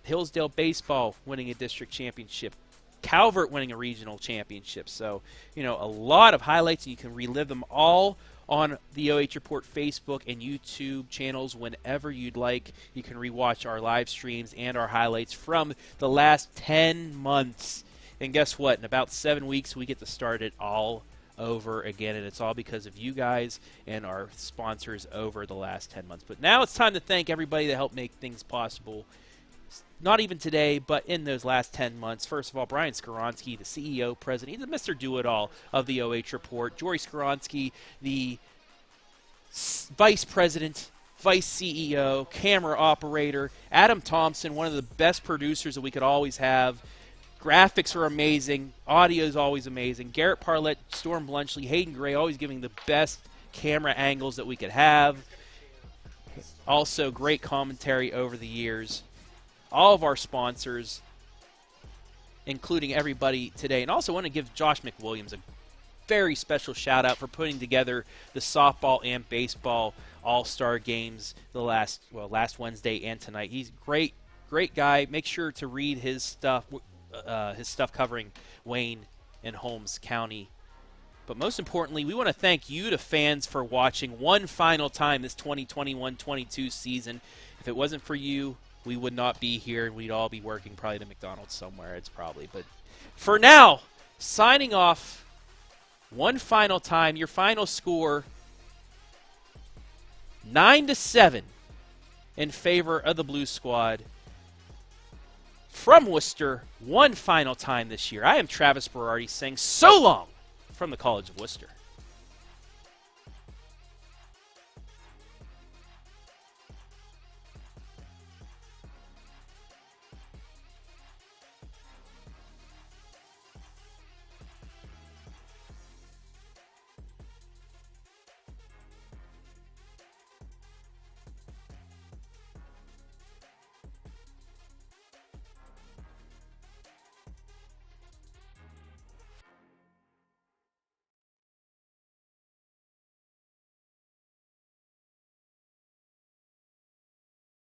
Hillsdale baseball winning a district championship, Calvert winning a regional championship. So, a lot of highlights, and you can relive them all on the OH.Report Facebook and YouTube channels whenever you'd like. You can rewatch our live streams and our highlights from the last 10 months. And guess what? In about 7 weeks, we get to start it all over again, and it's all because of you guys and our sponsors over the last 10 months. But now it's time to thank everybody that helped make things possible, not even today, but in those last 10 months. First of all, Brian Skoronsky, the CEO, president, he's the Mr. Do-It-All of the OH.Report. Jory Skoronsky, the vice president, vice CEO, camera operator. Adam Thompson, one of the best producers that we could always have. Graphics are amazing. Audio is always amazing. Garrett Parlett, Storm Blunchley, Hayden Gray, always giving the best camera angles that we could have. Also, great commentary over the years. All of our sponsors, including everybody today. And also want to give Josh McWilliams a very special shout-out for putting together the softball and baseball all-star games the last Wednesday and tonight. He's great guy. Make sure to read his stuff covering Wayne and Holmes County. But most importantly, we want to thank you, the fans, for watching one final time this 2021-22 season. If it wasn't for you, we would not be here, and we'd all be working probably at a McDonald's somewhere. But for now, signing off one final time, your final score, 9-7 in favor of the Blue Squad. From Worcester, one final time this year, I am Travis Berardi saying so long from the College of Wooster.